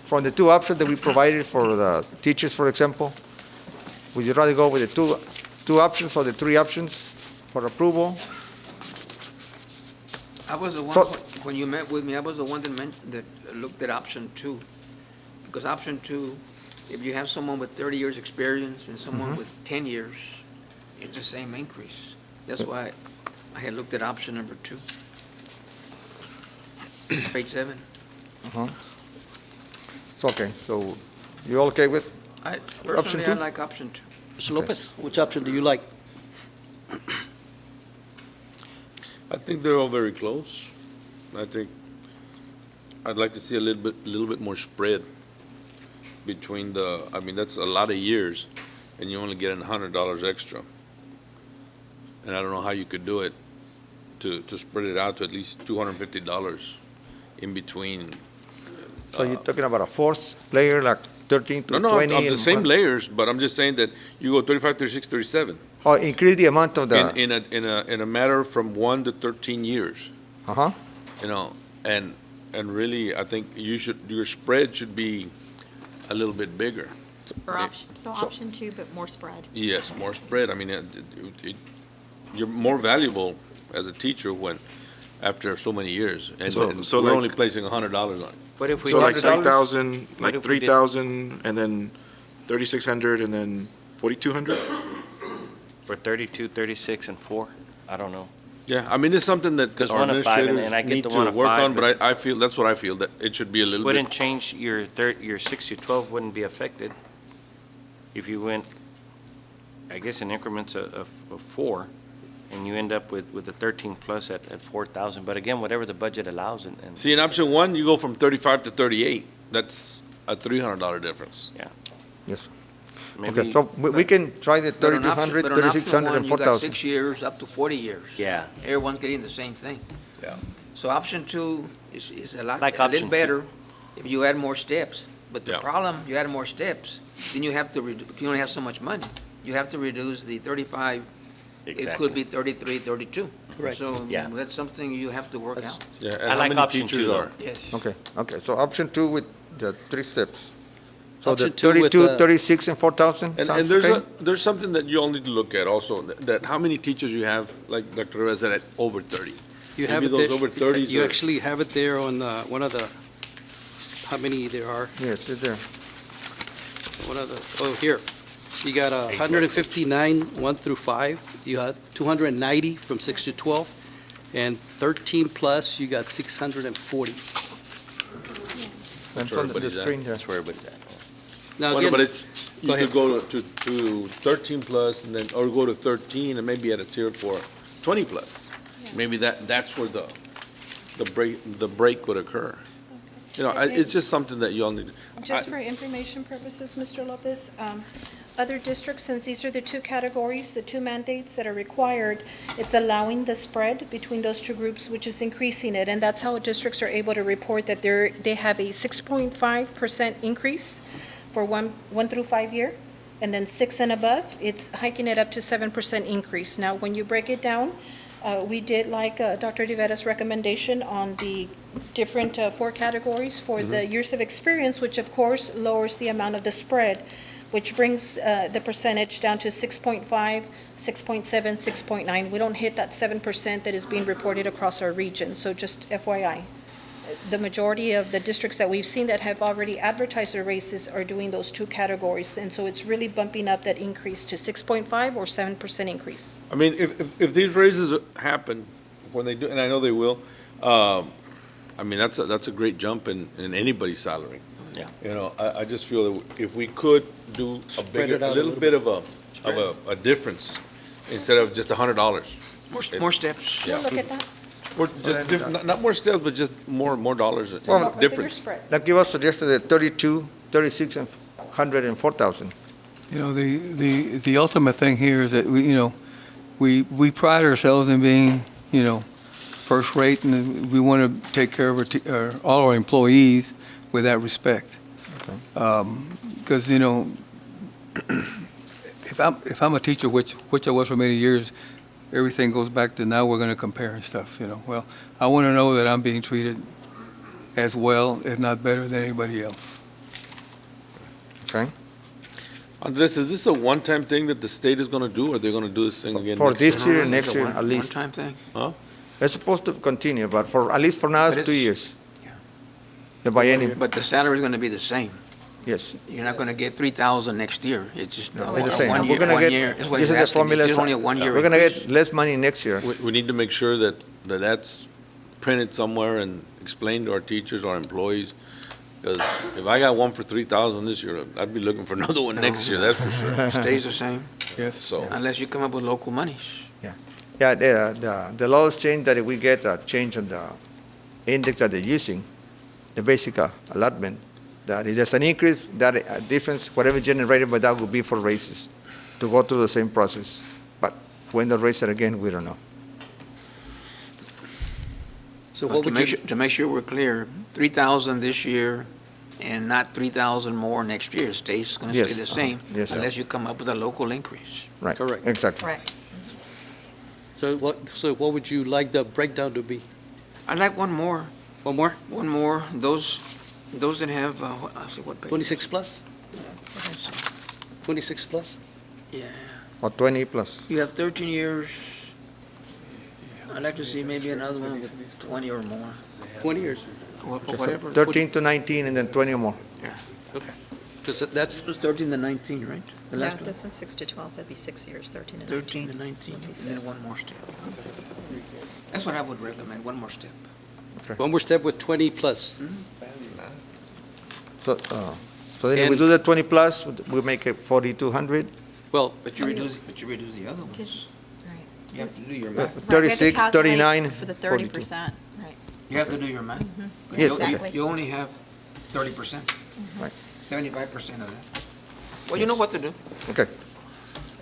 [SPEAKER 3] From the two options that we provided for the teachers, for example, would you rather go with the two options or the three options for approval?
[SPEAKER 4] I was the one,
[SPEAKER 3] So-
[SPEAKER 4] when you met with me, I was the one that looked at option 2. Because option 2, if you have someone with 30 years' experience and someone with 10 years, it's the same increase. That's why I had looked at option number 2. Page 7.
[SPEAKER 3] It's okay, so you all okay with?
[SPEAKER 4] Personally, I
[SPEAKER 3] 2?
[SPEAKER 4] like option 2.
[SPEAKER 1] Mr. Lopez, which option do you like?
[SPEAKER 6] I think they're all very close. I think, I'd like to see a little bit more spread between I mean, that's a lot of years, and you only get $100 extra. And I don't know how you could do it to spread it out to at least $250 in between.
[SPEAKER 3] So you're talking about a fourth layer, like 13 to 20?
[SPEAKER 6] No, of the
[SPEAKER 3] and
[SPEAKER 6] same
[SPEAKER 3] one-
[SPEAKER 6] layers, but I'm just saying that you go 35, 36, 37.
[SPEAKER 3] Oh, increase the amount of the,
[SPEAKER 6] In a matter from 1 to 13 years.
[SPEAKER 3] Uh-huh.
[SPEAKER 6] You know, and really, I think your spread should be a little bit bigger.
[SPEAKER 2] So
[SPEAKER 3] So-
[SPEAKER 2] option 2, but more spread.
[SPEAKER 6] Yes, more spread. I mean, you're more valuable as a teacher after so many years. And
[SPEAKER 9] So
[SPEAKER 6] we're
[SPEAKER 9] like-
[SPEAKER 6] only placing $100 on it.
[SPEAKER 8] What if we
[SPEAKER 9] So like
[SPEAKER 8] did,
[SPEAKER 3] $300?
[SPEAKER 9] 3,000,
[SPEAKER 8] What
[SPEAKER 9] like
[SPEAKER 8] if we did-
[SPEAKER 9] 3,000, and then 3,600, and then 4,200?
[SPEAKER 8] for 32, 36, and 4? I don't know.
[SPEAKER 6] Yeah, I mean, it's something that
[SPEAKER 8] Because
[SPEAKER 6] our
[SPEAKER 8] one of 5, and I
[SPEAKER 6] administrators
[SPEAKER 8] get
[SPEAKER 6] need
[SPEAKER 8] the
[SPEAKER 6] to
[SPEAKER 8] one of
[SPEAKER 6] work
[SPEAKER 8] 5,
[SPEAKER 6] on, but I feel, that's what I feel, that it should be a little bit.
[SPEAKER 8] Wouldn't change your 6 to 12 wouldn't be affected if you went, I guess, in increments of 4, and you end up with the 13 plus at 4,000. But again, whatever the budget allows, and
[SPEAKER 6] See, in option 1, you go from 35 to 38. That's a $300 difference.
[SPEAKER 3] Yes.
[SPEAKER 8] maybe.
[SPEAKER 3] Okay, so we can try the
[SPEAKER 4] But on option-
[SPEAKER 3] 3,200,
[SPEAKER 4] but on option
[SPEAKER 3] 3,600, and
[SPEAKER 4] one, you got
[SPEAKER 3] 4,000.
[SPEAKER 4] 6 years up to 40 years.
[SPEAKER 8] Yeah,
[SPEAKER 4] Everyone's getting the same thing.
[SPEAKER 6] Yeah.
[SPEAKER 4] So option 2 is a
[SPEAKER 8] Like
[SPEAKER 4] little
[SPEAKER 8] option two.
[SPEAKER 4] better if you add more steps. But the
[SPEAKER 6] Yeah.
[SPEAKER 4] problem, you add more steps, then you have to, you only have so much money. You have to reduce the 35, it
[SPEAKER 8] exactly.
[SPEAKER 4] could be 33, 32.
[SPEAKER 1] Correct.
[SPEAKER 4] So
[SPEAKER 8] Yeah.
[SPEAKER 4] that's something you have to work out.
[SPEAKER 6] Yeah,
[SPEAKER 8] I
[SPEAKER 6] and how
[SPEAKER 8] like
[SPEAKER 6] many
[SPEAKER 8] option
[SPEAKER 6] teachers
[SPEAKER 8] 2, though.
[SPEAKER 6] are?
[SPEAKER 4] Yes.
[SPEAKER 3] Okay, so option 2 with the 3 steps. So the
[SPEAKER 1] Option 2 with
[SPEAKER 3] 32, 36, and 4,000,
[SPEAKER 6] And
[SPEAKER 3] sounds
[SPEAKER 6] there's
[SPEAKER 3] okay?
[SPEAKER 6] there's something that you all need to look at also, that how many teachers you have, like Dr. Rivera said, at over 30.
[SPEAKER 1] You have
[SPEAKER 6] Maybe
[SPEAKER 1] it
[SPEAKER 6] those
[SPEAKER 1] there,
[SPEAKER 6] over 30s
[SPEAKER 1] you
[SPEAKER 6] are-
[SPEAKER 1] actually have it there on one of the, how many there are,
[SPEAKER 3] Yes, it's there.
[SPEAKER 1] one of the, oh, here. You got 159, 1 through 5. You had 290 from 6 to 12. And 13 plus, you got 640.
[SPEAKER 3] That's
[SPEAKER 6] Sure,
[SPEAKER 3] on the
[SPEAKER 6] everybody's at.
[SPEAKER 3] screen here.
[SPEAKER 8] That's where everybody's at.
[SPEAKER 1] Now,
[SPEAKER 6] Well,
[SPEAKER 1] again,
[SPEAKER 6] but it's, you
[SPEAKER 1] go
[SPEAKER 6] could
[SPEAKER 1] ahead.
[SPEAKER 6] go to 13 plus, and then, or go to 13 and maybe at a tier for 20 plus. Maybe that's where the break would occur. You know, it's just something that you all need.
[SPEAKER 10] Just for information purposes, Mr. Lopez, other districts, since these are the two categories, the two mandates that are required, it's allowing the spread between those two groups, which is increasing it, and that's how districts are able to report that they have a 6.5% increase for 1 through 5 year, and then 6 and above, it's hiking it up to 7% increase. Now, when you break it down, we did like Dr. Rivera's recommendation on the different 4 categories for the years of experience, which of course lowers the amount of the spread, which brings the percentage down to 6.5, 6.7, 6.9. We don't hit that 7% that is being reported across our region, so just FYI. The majority of the districts that we've seen that have already advertised their races are doing those 2 categories, and so it's really bumping up that increase to 6.5 or 7% increase.
[SPEAKER 6] I mean, if these raises happen, when they do, and I know they will, I mean, that's a great jump in anybody's salary.
[SPEAKER 8] Yeah.
[SPEAKER 6] You know, I just feel that if we could do
[SPEAKER 1] Spread it
[SPEAKER 6] a
[SPEAKER 1] out a
[SPEAKER 6] little
[SPEAKER 1] little
[SPEAKER 6] bit of a difference, instead of just $100.
[SPEAKER 4] More steps.
[SPEAKER 10] We'll look at that.
[SPEAKER 6] Or just not more steps, but just more dollars,
[SPEAKER 3] Well,
[SPEAKER 10] A bigger
[SPEAKER 6] difference.
[SPEAKER 10] spread.
[SPEAKER 3] Like you all suggested, the 32, 36, and 100, and 4,000.
[SPEAKER 11] You know, the ultimate thing here is that we pride ourselves in being, first rate, and we want to take care of all our employees with that respect. Because, you know, if I'm a teacher, which I was for many years, everything goes back to now we're going to compare and stuff, you know. Well, I want to know that I'm being treated as well, if not better, than anybody else.
[SPEAKER 3] Okay?
[SPEAKER 6] Andres, is this a one-time thing that the state is gonna do, or they're gonna do this thing again?
[SPEAKER 3] For
[SPEAKER 6] next
[SPEAKER 3] this
[SPEAKER 6] year?
[SPEAKER 3] year and next year, at least.
[SPEAKER 4] One-time thing?
[SPEAKER 3] It's supposed to continue, but at least for now,
[SPEAKER 4] But
[SPEAKER 3] it's 2
[SPEAKER 4] it's-
[SPEAKER 3] years. The biennium,
[SPEAKER 4] But the salary is gonna be the same.
[SPEAKER 3] yes.
[SPEAKER 4] You're not gonna get 3,000 next year. It's just
[SPEAKER 3] No,
[SPEAKER 4] a
[SPEAKER 3] it's the same.
[SPEAKER 4] one
[SPEAKER 3] We're
[SPEAKER 4] year,
[SPEAKER 3] gonna
[SPEAKER 4] one
[SPEAKER 3] get-
[SPEAKER 4] year. It's what
[SPEAKER 3] this
[SPEAKER 4] you're
[SPEAKER 3] is the
[SPEAKER 4] asking.
[SPEAKER 3] formula,
[SPEAKER 4] It's just only a one-year
[SPEAKER 3] We're gonna
[SPEAKER 4] increase.
[SPEAKER 3] get less money next year.
[SPEAKER 6] We need to make sure that's printed somewhere and explained to our teachers, our employees, because if I got one for 3,000 this year, I'd be looking for another one next year, that's for sure.
[SPEAKER 4] Stays the same,
[SPEAKER 11] Yes.
[SPEAKER 6] So,
[SPEAKER 4] unless you come up with local monies.
[SPEAKER 3] Yeah, the laws change that if we get a change on the index that they're using, the basic allotment, that if there's an increase, that difference, whatever generated by that will be for raises, to go through the same process. But when they raise it again, we don't know.
[SPEAKER 1] So
[SPEAKER 4] But
[SPEAKER 1] what
[SPEAKER 4] to
[SPEAKER 1] would
[SPEAKER 4] make
[SPEAKER 1] you,
[SPEAKER 4] sure, to make sure we're clear, 3,000 this year and not 3,000 more next year. Stays gonna stay
[SPEAKER 3] Yes,
[SPEAKER 4] the same
[SPEAKER 3] yes, sir.
[SPEAKER 4] unless you come up with a local increase.
[SPEAKER 3] Right.
[SPEAKER 1] Correct.
[SPEAKER 3] Exactly.
[SPEAKER 2] Correct.
[SPEAKER 1] so what would you like the breakdown to be?
[SPEAKER 4] I'd like one more,
[SPEAKER 1] One more?
[SPEAKER 4] those that have, I'll see what page.
[SPEAKER 1] 26 plus? 26 plus?
[SPEAKER 4] Yeah,
[SPEAKER 3] Or 20 plus.
[SPEAKER 4] you have 13 years. I'd like to see maybe another one with 20 or more,
[SPEAKER 1] 20 years?
[SPEAKER 4] whatever.
[SPEAKER 3] 13 to 19 and then 20 or more.
[SPEAKER 1] Because that's,
[SPEAKER 4] It was 13 to 19, right? The
[SPEAKER 2] Yeah,
[SPEAKER 4] last one?
[SPEAKER 2] this is 6 to 12, so that'd be 6 years, 13 and
[SPEAKER 4] 13
[SPEAKER 2] 19.
[SPEAKER 4] to 19, and then one more step. That's what I would recommend, one more step.
[SPEAKER 1] one more step with 20 plus.
[SPEAKER 3] So then if we
[SPEAKER 1] And-
[SPEAKER 3] do the 20 plus, we make it 4,200,
[SPEAKER 1] Well,
[SPEAKER 4] But you reduce the other ones.
[SPEAKER 2] Right.
[SPEAKER 4] You have to do your math.
[SPEAKER 2] Right, we have to
[SPEAKER 3] 36,
[SPEAKER 2] calculate
[SPEAKER 3] 39,
[SPEAKER 2] For the
[SPEAKER 3] 42.
[SPEAKER 2] 30%, right.
[SPEAKER 4] You have to do your math.
[SPEAKER 3] Yes.
[SPEAKER 2] Exactly.
[SPEAKER 4] You only have 30%.
[SPEAKER 3] Right.
[SPEAKER 4] 75% of that. Well, you know what to do.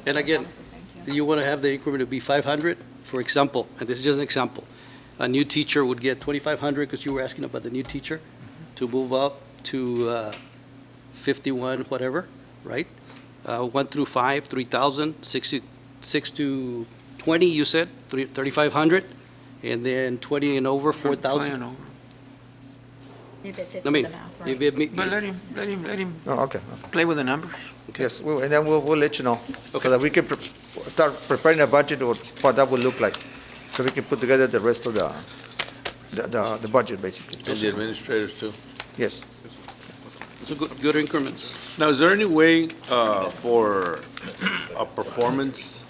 [SPEAKER 1] And again,
[SPEAKER 2] It's the same, too.
[SPEAKER 1] you want to have the increment to be 500, for example, and this is just an example. A new teacher would get 2,500, because you were asking about the new teacher, to move up to 51, whatever, right? 1 through 5, 3,000, 6 to 20, you said, 3,500, and then 20 and over, 4,000.
[SPEAKER 4] Plan over.
[SPEAKER 2] If it fits
[SPEAKER 1] I
[SPEAKER 2] with
[SPEAKER 1] mean,
[SPEAKER 2] the math,
[SPEAKER 1] if
[SPEAKER 2] right.
[SPEAKER 1] it me-
[SPEAKER 4] But let him
[SPEAKER 3] Oh, okay.
[SPEAKER 4] play with the numbers.
[SPEAKER 3] Yes, and then we'll let you know, so
[SPEAKER 1] Okay.
[SPEAKER 3] that we can start preparing a budget or what that will look like, so we can put together the rest of the budget, basically.
[SPEAKER 6] and the administrators too.
[SPEAKER 3] Yes.
[SPEAKER 1] So good increments.
[SPEAKER 6] Now, is there any way for a performance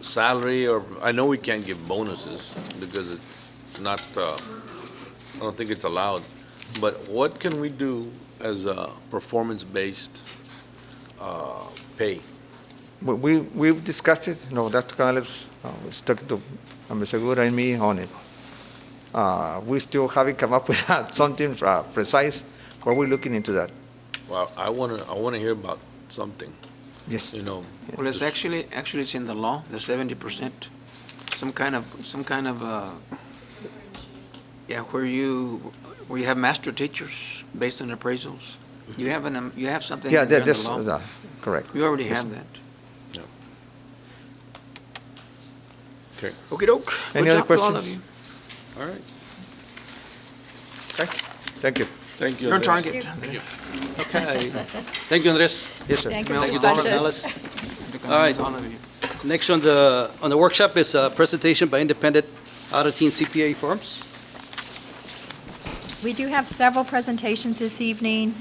[SPEAKER 6] salary, or, I know we can't give bonuses because it's not, I don't think it's allowed, but what can we do as a performance-based pay?
[SPEAKER 3] We've discussed it, Dr. Canales was talking to Ms. Segura and me on it. We still haven't come up with something precise, but we're looking into that.
[SPEAKER 6] Well, I wanna hear about something,
[SPEAKER 3] Yes.
[SPEAKER 6] you know.
[SPEAKER 4] Well, it's actually it's in the law, the 70%. Some kind of, where you have master teachers based on appraisals. You have something
[SPEAKER 3] Yeah,
[SPEAKER 4] in there in the
[SPEAKER 3] that's
[SPEAKER 4] law.
[SPEAKER 3] correct.
[SPEAKER 4] You already
[SPEAKER 3] Yes.
[SPEAKER 4] have that.
[SPEAKER 6] Yeah. Okay.
[SPEAKER 4] Okey-doke.
[SPEAKER 3] Any
[SPEAKER 4] Good
[SPEAKER 3] other
[SPEAKER 4] job to all of
[SPEAKER 3] questions?
[SPEAKER 4] you.
[SPEAKER 6] All right,
[SPEAKER 3] Thank you.
[SPEAKER 6] thank you.
[SPEAKER 4] You're on
[SPEAKER 6] Andres.
[SPEAKER 4] target.
[SPEAKER 1] Okay. Thank you, Andres.
[SPEAKER 3] Yes, sir.
[SPEAKER 2] Thank you,
[SPEAKER 4] Thank
[SPEAKER 2] Mr.
[SPEAKER 4] you,
[SPEAKER 2] Sanchez.
[SPEAKER 1] All right.
[SPEAKER 4] All of you.
[SPEAKER 1] Next on the workshop is a presentation by independent auditing CPA firms.
[SPEAKER 2] We do have several presentations this evening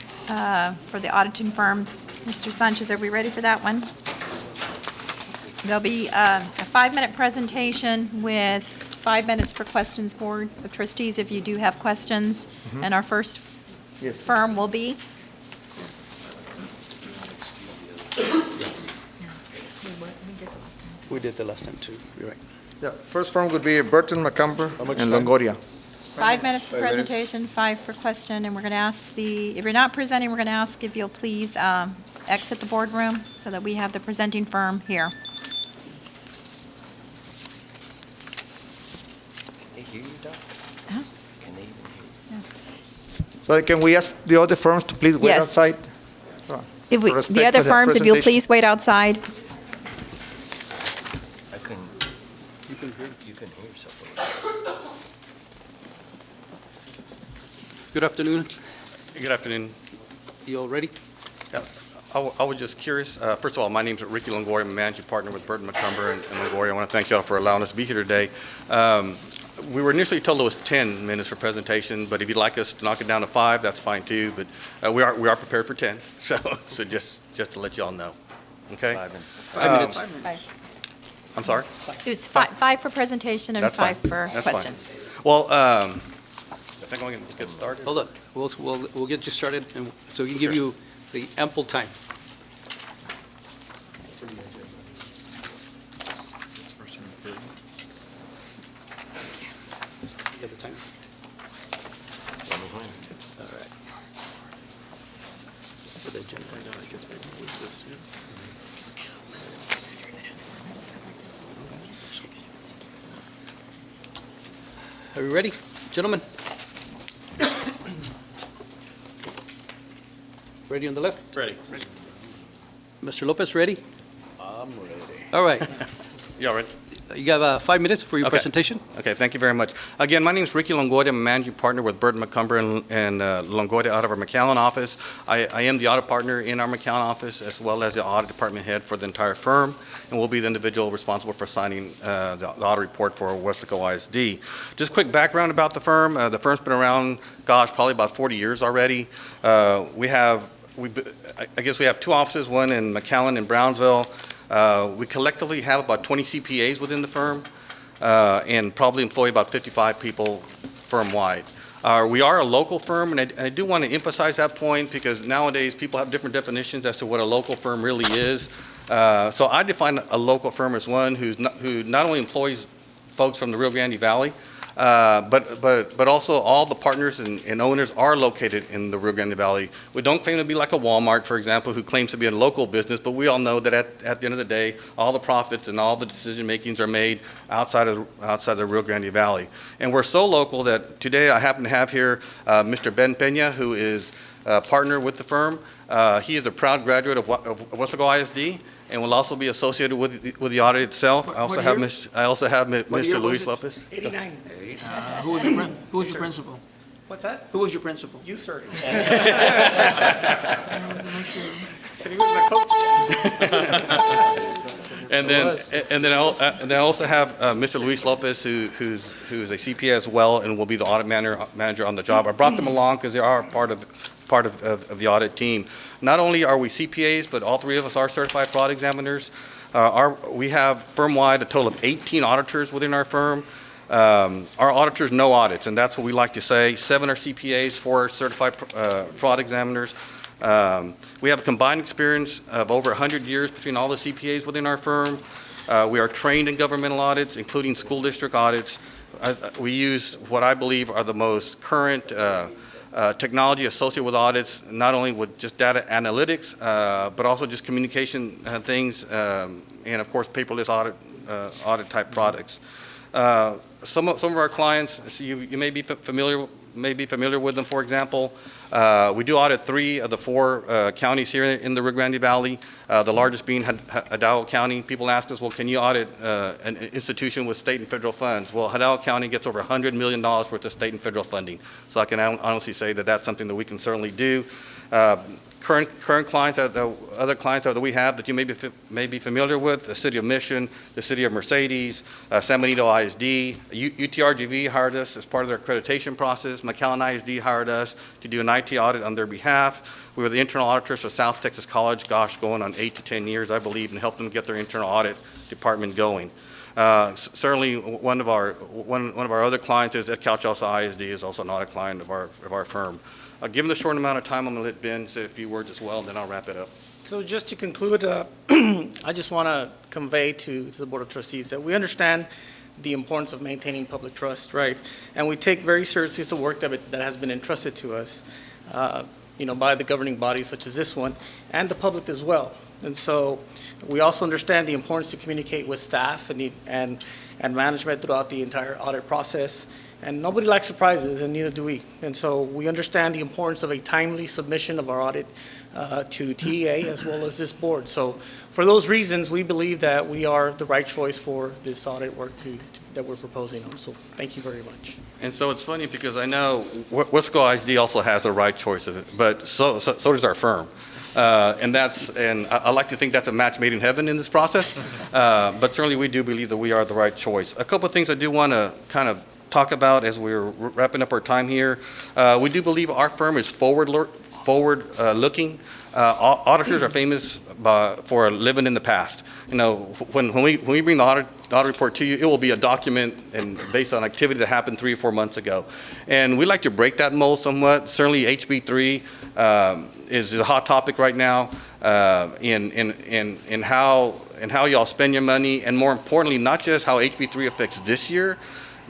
[SPEAKER 2] for the auditing firms. Mr. Sanchez, are we ready for that one? There'll be a 5-minute presentation with 5 minutes for questions for the trustees if you do have questions. And our first
[SPEAKER 3] Yes.
[SPEAKER 2] firm will be?
[SPEAKER 1] We did the last time too, you're right.
[SPEAKER 3] Yeah, first firm would be Burton, McCumber,
[SPEAKER 6] much
[SPEAKER 3] and
[SPEAKER 6] time?
[SPEAKER 3] Longoria.
[SPEAKER 2] 5 minutes for presentation, 5 for question, and we're going to ask if you're not presenting, we're going to ask if you'll please exit the boardroom so that we have the presenting firm here.
[SPEAKER 3] So can we ask the other firms to please wait
[SPEAKER 2] Yes.
[SPEAKER 3] outside?
[SPEAKER 2] If we,
[SPEAKER 3] For respect
[SPEAKER 2] the other
[SPEAKER 3] for the
[SPEAKER 2] firms, if you'll
[SPEAKER 3] presentation.
[SPEAKER 2] please wait outside.
[SPEAKER 8] I couldn't, you can hear something.
[SPEAKER 1] Good afternoon.
[SPEAKER 12] Good afternoon.
[SPEAKER 1] You all ready?
[SPEAKER 12] I was just curious, first of all, my name's Ricky Longoria, I'm a managing partner with Burton McCumber and Longoria. I want to thank you all for allowing us to be here today. We were initially told it was 10 minutes for presentation, but if you'd like us to knock it down to 5, that's fine too, but we are prepared for 10, so just to let you all know, okay?
[SPEAKER 1] 5 minutes.
[SPEAKER 12] I'm sorry?
[SPEAKER 2] It's five for presentation and
[SPEAKER 12] That's fine.
[SPEAKER 2] 5 for
[SPEAKER 12] That's fine.
[SPEAKER 2] questions.
[SPEAKER 12] Well, I think we can get started.
[SPEAKER 1] Hold on. We'll get you started, and so we can give you the ample time. You got the time? All right. For the agenda. Are we ready, gentlemen? Ready on the left?
[SPEAKER 5] Ready.
[SPEAKER 1] Mr. Lopez, ready?
[SPEAKER 9] I'm ready.
[SPEAKER 1] All right.
[SPEAKER 12] You all ready?
[SPEAKER 1] You got 5 minutes for your
[SPEAKER 12] Okay.
[SPEAKER 1] presentation?
[SPEAKER 12] Okay, thank you very much. Again, my name is Ricky Longoria. I'm a managing partner with Burton McCumber and Longoria out of our McAllen office. I am the audit partner in our McAllen office as well as the audit department head for the entire firm, and will be the individual responsible for signing the audit report for Weslaco ISD. Just quick background about the firm. The firm's been around, gosh, probably about 40 years already. I guess we have 2 offices, one in McAllen and Brownsville. We collectively have about 20 CPAs within the firm and probably employ about 55 people firm-wide. We are a local firm, and I do want to emphasize that point because nowadays people have different definitions as to what a local firm really is. So I define a local firm as one who not only employs folks from the Rio Grande Valley, but also all the partners and owners are located in the Rio Grande Valley. We don't claim to be like a Walmart, for example, who claims to be a local business, but we all know that at the end of the day, all the profits and all the decision makings are made outside of the Rio Grande Valley. And we're so local that today I happen to have here Mr. Ben Peña, who is a partner with the firm. He is a proud graduate of Weslaco ISD and will also be associated with the audit itself. I also have Mr. Luis Lopez.
[SPEAKER 4] 89. Who was your principal?
[SPEAKER 13] What's that?
[SPEAKER 4] Who was your principal?
[SPEAKER 13] You, sir.
[SPEAKER 12] And then I also have Mr. Luis Lopez, who's a CPA as well, and will be the audit manager on the job. I brought them along because they are part of the audit team. Not only are we CPAs, but all 3 of us are certified fraud examiners. We have firm-wide a total of 18 auditors within our firm. Our auditors know audits, and that's what we like to say. 7 are CPAs, 4 are certified fraud examiners. We have a combined experience of over 100 years between all the CPAs within our firm. We are trained in governmental audits, including school district audits. We use what I believe are the most current technology associated with audits, not only with just data analytics, but also just communication things, and of course paperless audit type products. Some of our clients, so you may be familiar with them. For example, we do audit 3 of the 4 counties here in the Rio Grande Valley, the largest being Hidalgo County. People ask us, well, can you audit an institution with state and federal funds? Well, Hidalgo County gets over $100 million worth of state and federal funding. So I can honestly say that that's something that we can certainly do. Current clients, other clients that we have that you may be familiar with, the City of Mission, the City of Mercedes, San Benito ISD, UTRGV hired us as part of their accreditation process. McAllen ISD hired us to do an IT audit on their behalf. We were the internal auditors for South Texas College, gosh, going on 8 to 10 years, I believe, and helped them get their internal audit department going. Certainly, one of our other clients is at Calchasa ISD, is also an audit client of our firm. Given the short amount of time, I'm going to let Ben say a few words as well, and then I'll wrap it up.
[SPEAKER 13] So just to conclude, I just want to convey to the Board of Trustees that we understand the importance of maintaining public trust, right? And we take very seriously the work that has been entrusted to us, by the governing bodies such as this one, and the public as well. And so we also understand the importance to communicate with staff and management throughout the entire audit process. And nobody likes surprises, and neither do we. And so we understand the importance of a timely submission of our audit to TEA as well as this board. So for those reasons, we believe that we are the right choice for this audit work that we're proposing. So thank you very much.
[SPEAKER 12] And so it's funny because I know Weslaco ISD also has a right choice of it, but so does our firm. And I like to think that's a match made in heaven in this process. But certainly we do believe that we are the right choice. A couple of things I do want to kind of talk about as we're wrapping up our time here. We do believe our firm is forward-looking. Auditors are famous for living in the past. You know, when we bring the audit report to you, it will be a document and based on activity that happened 3 or 4 months ago. And we like to break that mold somewhat. Certainly HB3 is a hot topic right now in how y'all spend your money, and more importantly, not just how HB3 affects this year,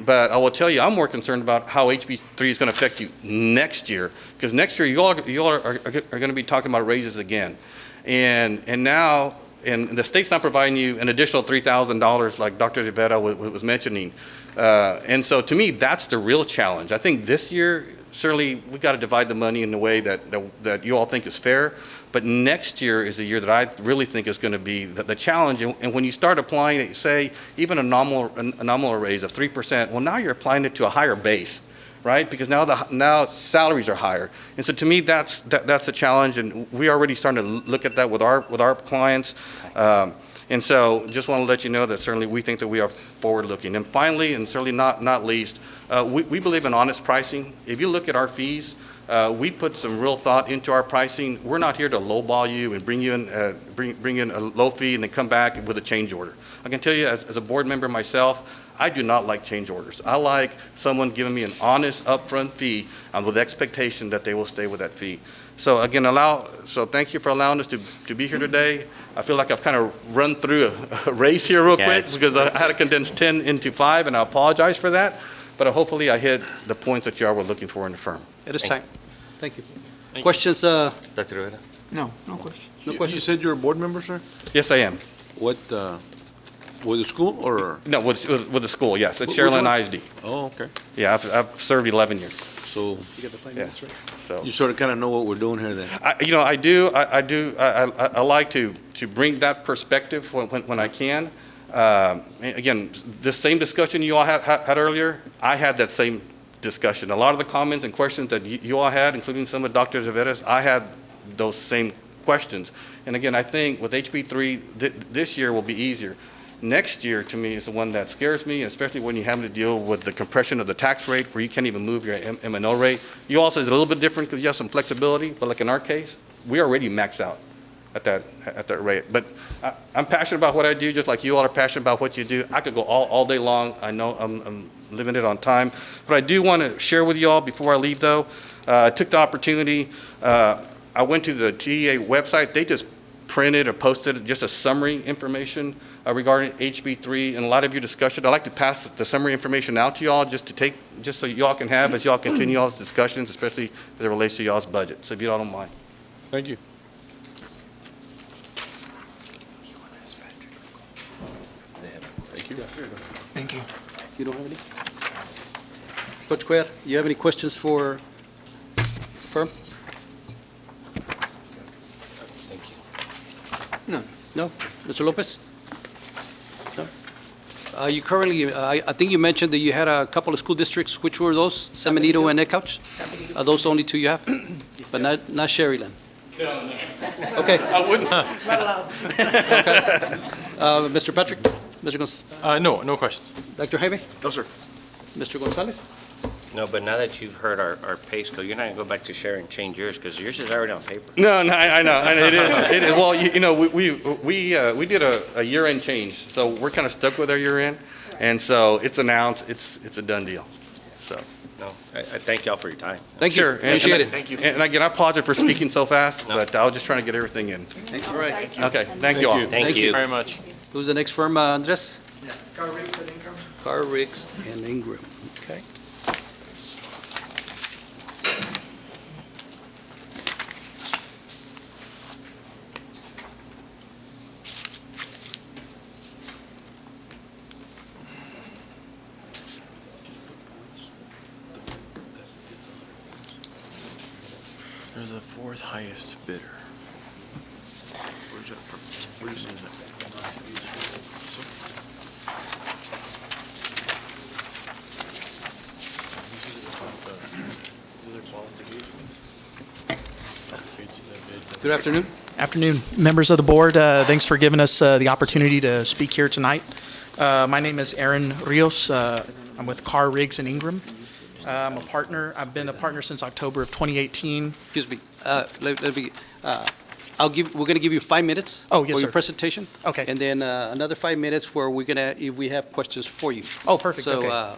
[SPEAKER 12] but I will tell you, I'm more concerned about how HB3 is going to affect you next year, because next year you all are going to be talking about raises again, and now. And the state's not providing you an additional $3,000 like Dr. Rivera was mentioning. And so to me, that's the real challenge. I think this year, certainly, we got to divide the money in a way that you all think is fair. But next year is the year that I really think is going to be the challenge. And when you start applying it, say, even a nominal raise of 3%, well, now you're applying it to a higher base, right? Because now salaries are higher. And so to me, that's a challenge, and we already starting to look at that with our clients. And so just want to let you know that certainly we think that we are forward-looking. And finally, and certainly not least, we believe in honest pricing. If you look at our fees, we put some real thought into our pricing. We're not here to lowball you and bring in a low fee and then come back with a change order. I can tell you, as a board member myself, I do not like change orders. I like someone giving me an honest upfront fee with the expectation that they will stay with that fee. So again, so thank you for allowing us to be here today. I feel like I've kind of run through a race here real quick because I had to condense 10 into 5, and I apologize for that. But hopefully I hit the points that you all were looking for in the firm.
[SPEAKER 1] It is time. Thank you. Questions?
[SPEAKER 8] Dr. Rivera?
[SPEAKER 4] No questions.
[SPEAKER 1] No questions?
[SPEAKER 6] You said you're a board member, sir?
[SPEAKER 12] Yes, I am.
[SPEAKER 6] What, with the school or?
[SPEAKER 12] No, with the school, yes. It's
[SPEAKER 6] Which
[SPEAKER 12] Sharon
[SPEAKER 6] one?
[SPEAKER 12] ISD.
[SPEAKER 6] Oh, okay.
[SPEAKER 12] Yeah, I've served 11 years.
[SPEAKER 6] So
[SPEAKER 1] You get the 5 minutes, right?
[SPEAKER 12] So
[SPEAKER 6] you sort of kind of know what we're doing here then?
[SPEAKER 12] I do. I like to bring that perspective when I can. Again, the same discussion you all had earlier, I had that same discussion. A lot of the comments and questions that you all had, including some of Dr. Rivera's, I had those same questions. And again, I think with HB3, this year will be easier. Next year, to me, is the one that scares me, especially when you're having to deal with the compression of the tax rate where you can't even move your M&O rate. You also is a little bit different because you have some flexibility, but like in our case, we already maxed out at that rate. But I'm passionate about what I do, just like you all are passionate about what you do. I could go all day long. I know I'm limited on time. But I do want to share with you all before I leave, though. I took the opportunity. I went to the TEA website. They just printed or posted just a summary information regarding HB3 and a lot of your discussion. I'd like to pass the summary information out to y'all just so y'all can have as y'all continue y'all's discussions, especially as it relates to y'all's budget. So if you all don't mind.
[SPEAKER 6] Thank you.
[SPEAKER 1] Thank you. You don't have any? Coach Cuellar, you have any questions for firm?
[SPEAKER 8] Thank you.
[SPEAKER 1] No? Mr. Lopez? No? You currently, I think you mentioned that you had a couple of school districts. Which were those? San Benito and Eckouch? Are those only two you have? But not Sherryland?
[SPEAKER 12] No.
[SPEAKER 1] Okay.
[SPEAKER 12] I wouldn't.
[SPEAKER 13] Not allowed.
[SPEAKER 1] Mr. Patrick? Mr.
[SPEAKER 5] No questions.
[SPEAKER 1] Dr. Jaime?
[SPEAKER 9] No, sir.
[SPEAKER 1] Mr. Gonzalez?
[SPEAKER 8] No, but now that you've heard our pay scale, you're not going to go back to share and change yours because yours is already on paper.
[SPEAKER 12] No, I know. It is. Well, we did a year-end change, so we're kind of stuck with our year-end, and so it's announced. It's a done deal. So.
[SPEAKER 8] No, I thank y'all for your time.
[SPEAKER 1] Thank you.
[SPEAKER 12] Sure.
[SPEAKER 1] Appreciate it.
[SPEAKER 12] Thank you. And again, I apologize for speaking so fast, but I was just trying to get everything in.
[SPEAKER 1] All right.
[SPEAKER 12] Okay, thank you all.
[SPEAKER 8] Thank you
[SPEAKER 5] very much.
[SPEAKER 1] Who's the next firm, Andres?
[SPEAKER 3] Car Riggs and Ingram.
[SPEAKER 1] Carr, Riggs, and Ingram. Okay.
[SPEAKER 9] the fourth highest bidder? Where's that from? Where's it?
[SPEAKER 1] Good afternoon.
[SPEAKER 14] Afternoon, members of the board. Thanks for giving us the opportunity to speak here tonight. My name is Aaron Rios. I'm with Carr, Riggs and Ingram. I'm a partner. I've been a partner since October of 2018.
[SPEAKER 1] Excuse me. Let me. We're going to give you 5 minutes.
[SPEAKER 14] Oh, yes,
[SPEAKER 1] for
[SPEAKER 14] sir.
[SPEAKER 1] your presentation.
[SPEAKER 14] Okay.
[SPEAKER 1] And then another 5 minutes where we're gonna, if we have questions for you.
[SPEAKER 14] Oh, perfect.
[SPEAKER 1] So,
[SPEAKER 14] Okay.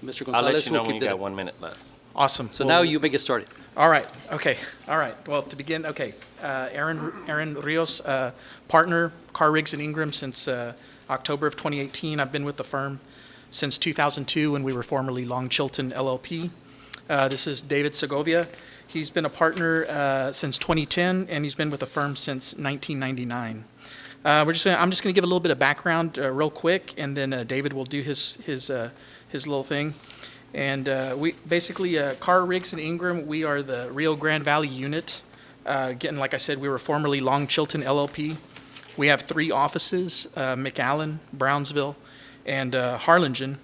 [SPEAKER 1] Mr.
[SPEAKER 8] I'll let
[SPEAKER 1] Gonzalez
[SPEAKER 8] you know
[SPEAKER 1] will
[SPEAKER 8] when
[SPEAKER 1] keep
[SPEAKER 8] you
[SPEAKER 1] that.
[SPEAKER 8] got 1 minute left.
[SPEAKER 14] Awesome.
[SPEAKER 1] So
[SPEAKER 14] Well,
[SPEAKER 1] now you may get started.
[SPEAKER 14] All right. Okay. All right. Well, to begin, okay. Aaron Rios, partner, Carr, Riggs and Ingram since October of 2018. I've been with the firm since 2002 when we were formerly Long Chilton LLP. This is David Segovia. He's been a partner since 2010, and he's been with the firm since 1999. I'm just going to give a little bit of background real quick, and then David will do his little thing. And we basically, Carr, Riggs and Ingram, we are the Rio Grande Valley unit. Again, like I said, we were formerly Long Chilton LLP. We have 3 offices, McAllen, Brownsville, and Harlingen.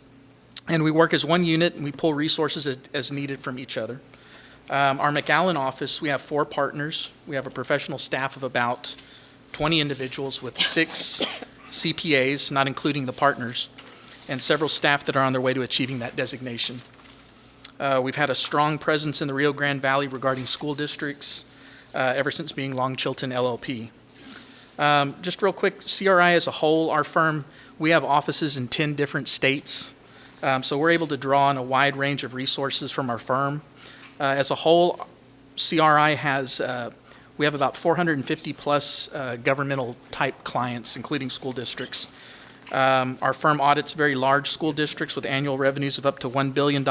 [SPEAKER 14] And we work as one unit, and we pull resources as needed from each other. Our McAllen office, we have 4 partners. We have a professional staff of about 20 individuals with 6 CPAs, not including the partners, and several staff that are on their way to achieving that designation. We've had a strong presence in the Rio Grande Valley regarding school districts ever since being Long Chilton LLP. Just real quick, CRI as a whole, our firm, we have offices in 10 different states. So we're able to draw on a wide range of resources from our firm. As a whole, CRI has, we have about 450 plus governmental type clients, including school districts. Our firm audits very large school districts with annual revenues of up to $1 billion,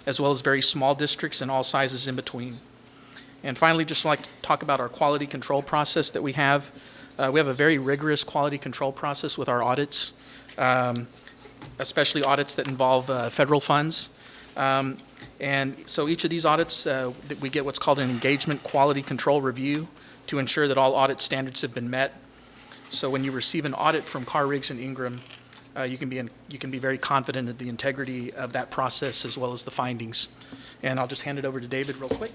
[SPEAKER 14] as well as very small districts and all sizes in between. And finally, just like to talk about our quality control process that we have. We have a very rigorous quality control process with our audits, especially audits that involve federal funds. And so each of these audits, we get what's called an engagement quality control review to ensure that all audit standards have been met. So when you receive an audit from Carr, Riggs and Ingram, you can be very confident of the integrity of that process as well as the findings. And I'll just hand it over to David real quick.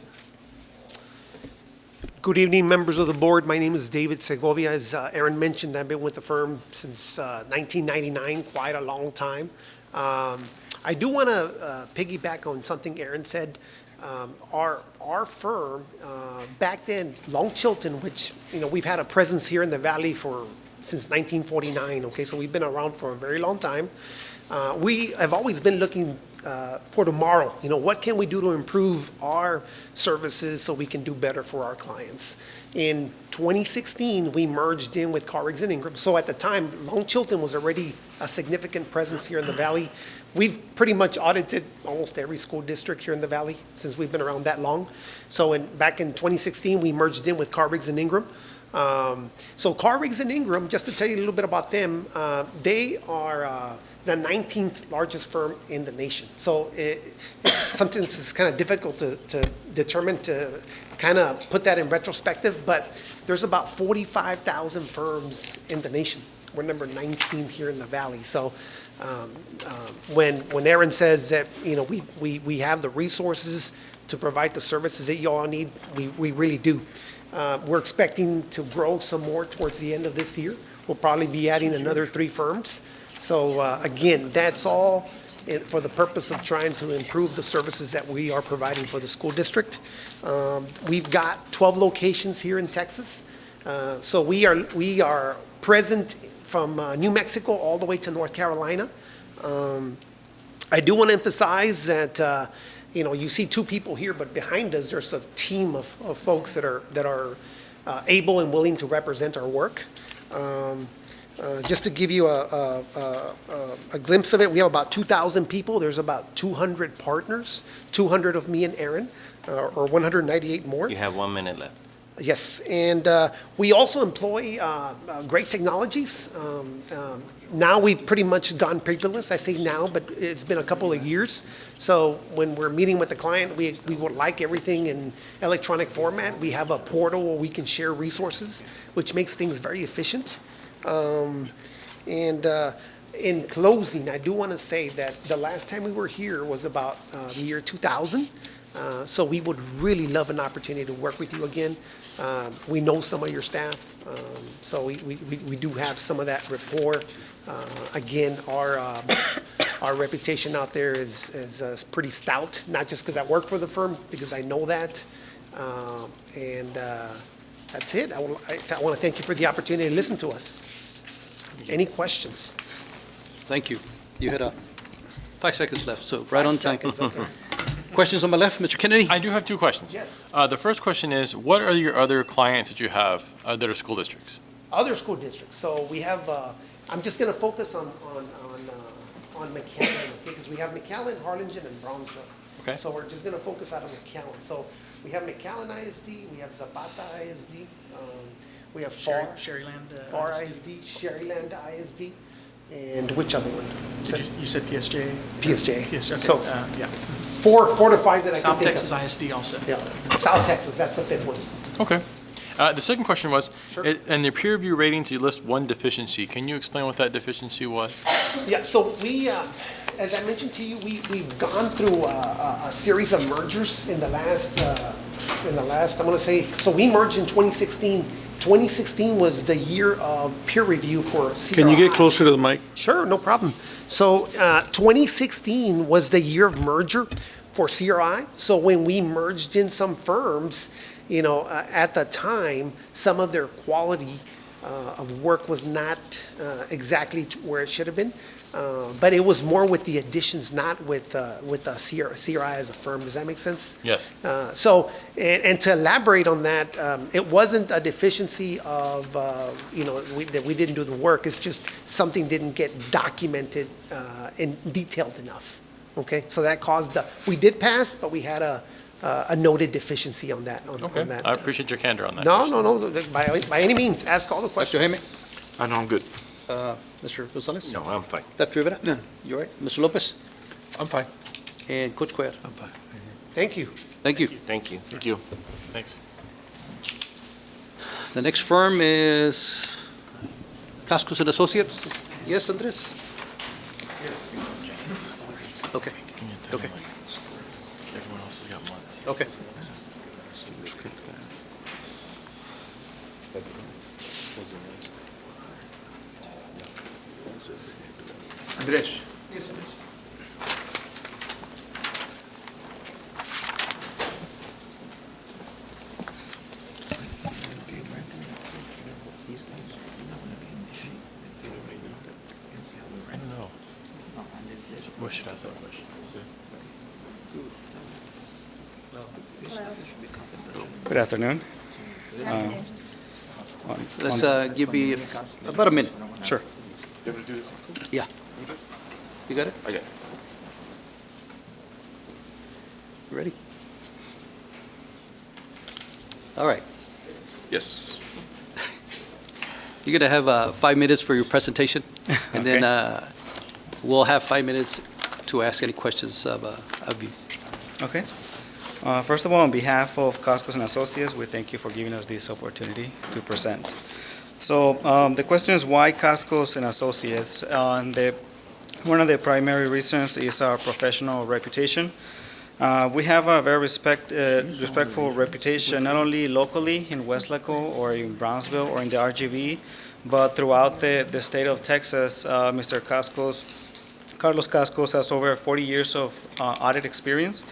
[SPEAKER 15] Good evening, members of the board. My name is David Segovia. As Aaron mentioned, I've been with the firm since 1999, quite a long time. I do want to piggyback on something Aaron said. Our firm, back then, Long Chilton, which, we've had a presence here in the valley since 1949, okay? So we've been around for a very long time. We have always been looking for tomorrow. What can we do to improve our services so we can do better for our clients? In 2016, we merged in with Carr, Riggs and Ingram. So at the time, Long Chilton was already a significant presence here in the valley. We've pretty much audited almost every school district here in the valley since we've been around that long. So back in 2016, we merged in with Carr, Riggs and Ingram. So Carr, Riggs and Ingram, just to tell you a little bit about them, they are the 19th largest firm in the nation. So it's something that's kind of difficult to determine, to kind of put that in retrospective, but there's about 45,000 firms in the nation. We're number 19 here in the valley. So when Aaron says that, we have the resources to provide the services that you all need, we really do. We're expecting to grow some more towards the end of this year. We'll probably be adding another 3 firms. So again, that's all for the purpose of trying to improve the services that we are providing for the school district. We've got 12 locations here in Texas. So we are present from New Mexico all the way to North Carolina. I do want to emphasize that you see 2 people here, but behind us there's a team of folks that are able and willing to represent our work. Just to give you a glimpse of it, we have about 2,000 people. There's about 200 partners, 200 of me and Aaron, or 198 more.
[SPEAKER 8] You have 1 minute left.
[SPEAKER 15] Yes, and we also employ great technologies. Now we've pretty much gone paperless. I say now, but it's been a couple of years. So when we're meeting with the client, we would like everything in electronic format. We have a portal where we can share resources, which makes things very efficient. In closing, I do want to say that the last time we were here was about the year 2000. So we would really love an opportunity to work with you again. We know some of your staff, so we do have some of that rapport. Again, our reputation out there is pretty stout, not just because I work for the firm, because I know that. That's it. I want to thank you for the opportunity to listen to us. Any questions?
[SPEAKER 1] Thank you. You had 5 seconds left, so right on time.
[SPEAKER 15] 5 seconds, okay.
[SPEAKER 1] Questions on my left, Mr. Kennedy?
[SPEAKER 5] I do have 2 questions.
[SPEAKER 15] Yes.
[SPEAKER 5] The first question is, what are your other clients that you have that are school districts?
[SPEAKER 15] Other school districts. So we have, I'm just going to focus on McAllen, okay? Because we have McAllen, Harlingen, and Brownsville.
[SPEAKER 5] Okay.
[SPEAKER 15] So we're just going to focus out on McAllen. So we have McAllen ISD, we have Zapata ISD, we have FAR ISD, Sherryland ISD, and which other one?
[SPEAKER 14] You said PSJ?
[SPEAKER 15] PSJ.
[SPEAKER 14] PSJ,
[SPEAKER 15] So
[SPEAKER 14] yeah.
[SPEAKER 15] 4 to 5 that I can
[SPEAKER 14] South
[SPEAKER 15] think
[SPEAKER 14] Texas
[SPEAKER 15] of.
[SPEAKER 14] ISD also.
[SPEAKER 15] Yeah, South Texas, that's the 5th one.
[SPEAKER 5] Okay. The second question was,
[SPEAKER 15] Sure.
[SPEAKER 5] in the peer review ratings, you list one deficiency. Can you explain what that deficiency was?
[SPEAKER 15] Yeah, so we, as I mentioned to you, we've gone through a series of mergers in the last, I'm gonna say, so we merged in 2016. 2016 was the year of peer review for CRI.
[SPEAKER 6] Can you get closer to the mic?
[SPEAKER 15] Sure, no problem. So 2016 was the year of merger for CRI. So when we merged in some firms, at the time, some of their quality of work was not exactly where it should have been. But it was more with the additions, not with CRI as a firm. Does that make sense?
[SPEAKER 5] Yes.
[SPEAKER 15] So, and to elaborate on that, it wasn't a deficiency of, that we didn't do the work. It's just something didn't get documented and detailed enough. Okay, so that caused we did pass, but we had a noted deficiency on that.
[SPEAKER 5] Okay.
[SPEAKER 15] On that.
[SPEAKER 5] I appreciate your candor on that.
[SPEAKER 15] No. By any means, ask all the questions.
[SPEAKER 1] Jaime?
[SPEAKER 9] I know I'm good.
[SPEAKER 1] Mr. Gonzalez?
[SPEAKER 8] No, I'm fine.
[SPEAKER 1] Dr. Rivera?
[SPEAKER 9] No.
[SPEAKER 1] You all right? Mr. Lopez?
[SPEAKER 9] I'm fine.
[SPEAKER 1] And Coach Cuellar?
[SPEAKER 9] I'm fine.
[SPEAKER 15] Thank you.
[SPEAKER 1] Thank you.
[SPEAKER 8] Thank you.
[SPEAKER 9] Thank you.
[SPEAKER 5] Thanks.
[SPEAKER 1] The next firm is Cascos and Associates. Yes, Andres? Okay. Okay.
[SPEAKER 5] Everyone else has got months.
[SPEAKER 1] Okay.
[SPEAKER 6] Andres.
[SPEAKER 5] I don't know. What should I ask that question?
[SPEAKER 16] Good afternoon.
[SPEAKER 1] Let's give you about a minute.
[SPEAKER 16] Sure.
[SPEAKER 1] Yeah. You got it?
[SPEAKER 9] I got it.
[SPEAKER 1] You ready? All right.
[SPEAKER 9] Yes.
[SPEAKER 1] You're going to have 5 minutes for your presentation, and then we'll have 5 minutes to ask any questions of you.
[SPEAKER 16] Okay. First of all, on behalf of Cascos and Associates, we thank you for giving us this opportunity to present. So the question is why Cascos and Associates? One of the primary reasons is our professional reputation. We have a very respectful reputation, not only locally in Weslaco or in Brownsville or in the RGV, but throughout the state of Texas. Mr. Carlos Cascos has over 40 years of audit experience,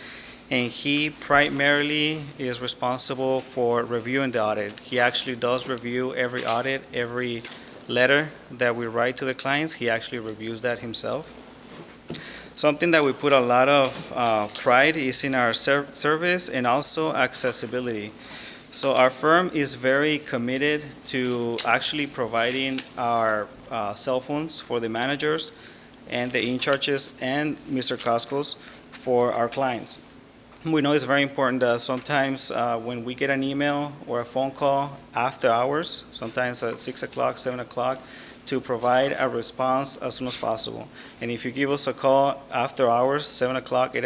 [SPEAKER 16] and he primarily is responsible for reviewing the audit. He actually does review every audit, every letter that we write to the clients. He actually reviews that himself. Something that we put a lot of pride is in our service and also accessibility. So our firm is very committed to actually providing our cell phones for the managers and the in-charges and Mr. Cascos for our clients. we know it's very important that sometimes when we get an email or a phone call after hours, sometimes at 6 o'clock, 7 o'clock, to provide a response as soon as possible. And if you give us a call after hours, 7 o'clock, 8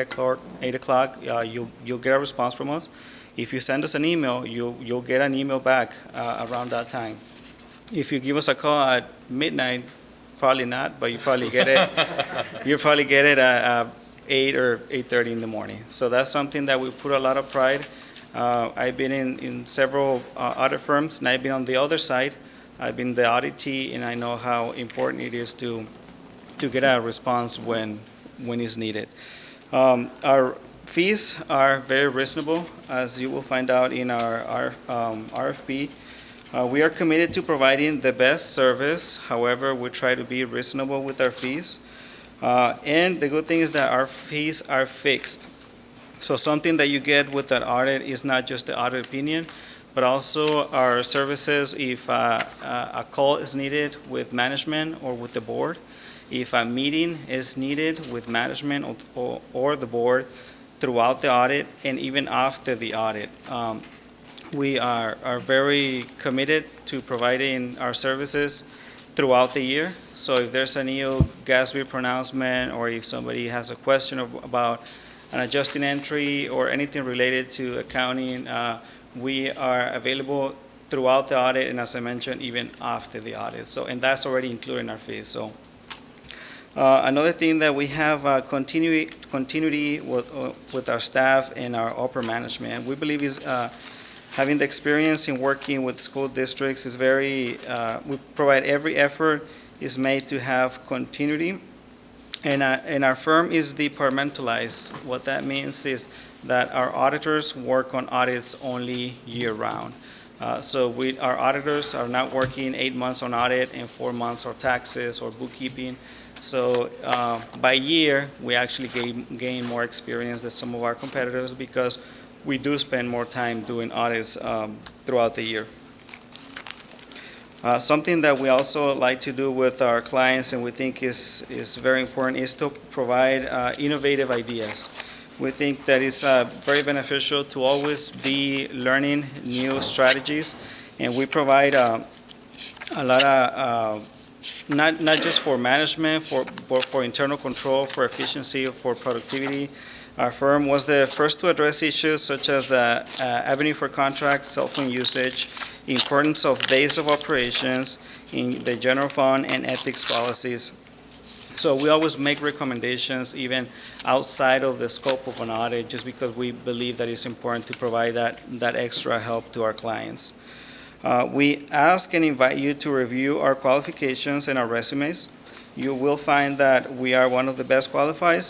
[SPEAKER 16] o'clock, you'll get a response from us. If you send us an email, you'll get an email back around that time. If you give us a call at midnight, probably not, but you probably get it. You probably get it at 8 or 8:30 in the morning. So that's something that we put a lot of pride. I've been in several audit firms, and I've been on the other side. I've been the auditee, and I know how important it is to get a response when it's needed. Our fees are very reasonable, as you will find out in our RFP. We are committed to providing the best service. However, we try to be reasonable with our fees. And the good thing is that our fees are fixed. So something that you get with that audit is not just the audit opinion, but also our services if a call is needed with management or with the board, if a meeting is needed with management or the board throughout the audit and even after the audit. We are very committed to providing our services throughout the year. So if there's a new gas bill pronouncement, or if somebody has a question about an adjusting entry or anything related to accounting, we are available throughout the audit, and as I mentioned, even after the audit. So, and that's already included in our fees. So, another thing that we have continuity with our staff and our upper management. We believe is having the experience in working with school districts is very. We provide every effort is made to have continuity, and our firm is departmentalized. What that means is that our auditors work on audits only year-round. So our auditors are not working 8 months on audit and 4 months on taxes or bookkeeping. So by year, we actually gain more experience than some of our competitors because we do spend more time doing audits throughout the year. Something that we also like to do with our clients and we think is very important is to provide innovative ideas. We think that it's very beneficial to always be learning new strategies, and we provide a lot of, not just for management, but for internal control, for efficiency, for productivity. Our firm was the first to address issues such as avenue for contracts, cell phone usage, importance of days of operations in the general fund, and ethics policies. So we always make recommendations even outside of the scope of an audit, just because we believe that it's important to provide that extra help to our clients. We ask and invite you to review our qualifications and our resumes. You will find that we are one of the best qualified,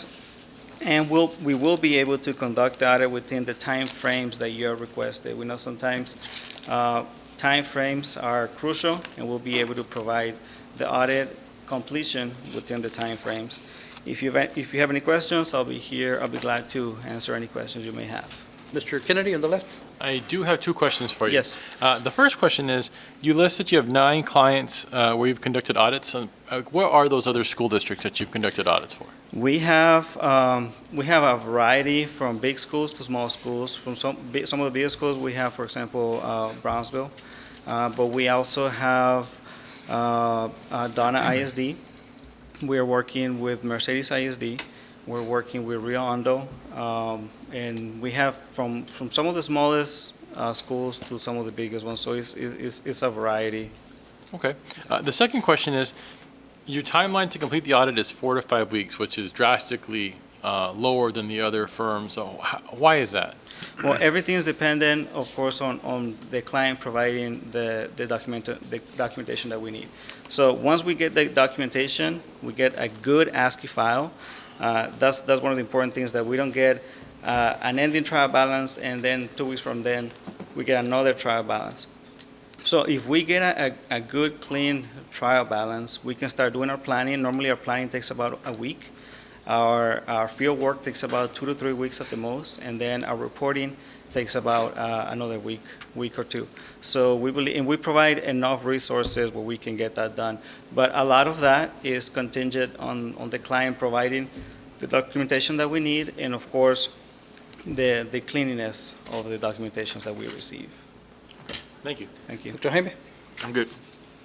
[SPEAKER 16] and we will be able to conduct the audit within the time frames that you are requested. We know sometimes time frames are crucial, and we'll be able to provide the audit completion within the time frames. If you have any questions, I'll be here. I'll be glad to answer any questions you may have.
[SPEAKER 1] Mr. Kennedy on the left.
[SPEAKER 5] I do have two questions for you.
[SPEAKER 16] Yes.
[SPEAKER 5] The first question is, you listed you have 9 clients where you've conducted audits. Where are those other school districts that you've conducted audits for?
[SPEAKER 16] We have a variety from big schools to small schools. From some of the bigger schools, we have, for example, Brownsville, but we also have Donna ISD. We're working with Mercedes ISD. We're working with Rio Hondo. And we have from some of the smallest schools to some of the biggest ones. So it's a variety.
[SPEAKER 5] Okay. The second question is, your timeline to complete the audit is 4 to 5 weeks, which is drastically lower than the other firms. So why is that?
[SPEAKER 16] Well, everything is dependent, of course, on the client providing the documentation that we need. So once we get the documentation, we get a good ASCII file. That's one of the important things, that we don't get an ending trial balance and then 2 weeks from then we get another trial balance. So if we get a good, clean trial balance, we can start doing our planning. Normally our planning takes about a week. Our field work takes about 2 to 3 weeks at the most, and then our reporting takes about another week or two. So we believe, and we provide enough resources where we can get that done. But a lot of that is contingent on the client providing the documentation that we need, and of course, the cleanliness of the documentations that we receive.
[SPEAKER 5] Thank you.
[SPEAKER 16] Thank you.
[SPEAKER 1] Dr. Jaime?
[SPEAKER 9] I'm good.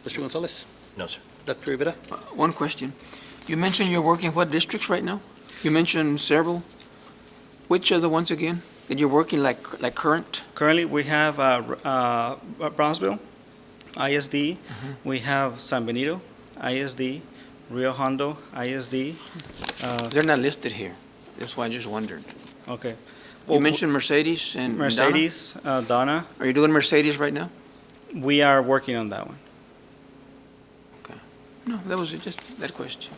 [SPEAKER 1] Mr. Gonzalez?
[SPEAKER 8] No, sir.
[SPEAKER 1] Dr. Rivera?
[SPEAKER 4] One question. You mentioned you're working what districts right now? You mentioned several. Which are the ones again that you're working like current?
[SPEAKER 16] Currently, we have Brownsville, ISD. We have San Benito, ISD, Rio Hondo, ISD.
[SPEAKER 4] They're not listed here. That's why I just wondered.
[SPEAKER 16] Okay.
[SPEAKER 4] You mentioned Mercedes and Donna?
[SPEAKER 16] Mercedes, Donna.
[SPEAKER 4] Are you doing Mercedes right now?
[SPEAKER 16] We are working on that one.
[SPEAKER 4] No, that was just that question.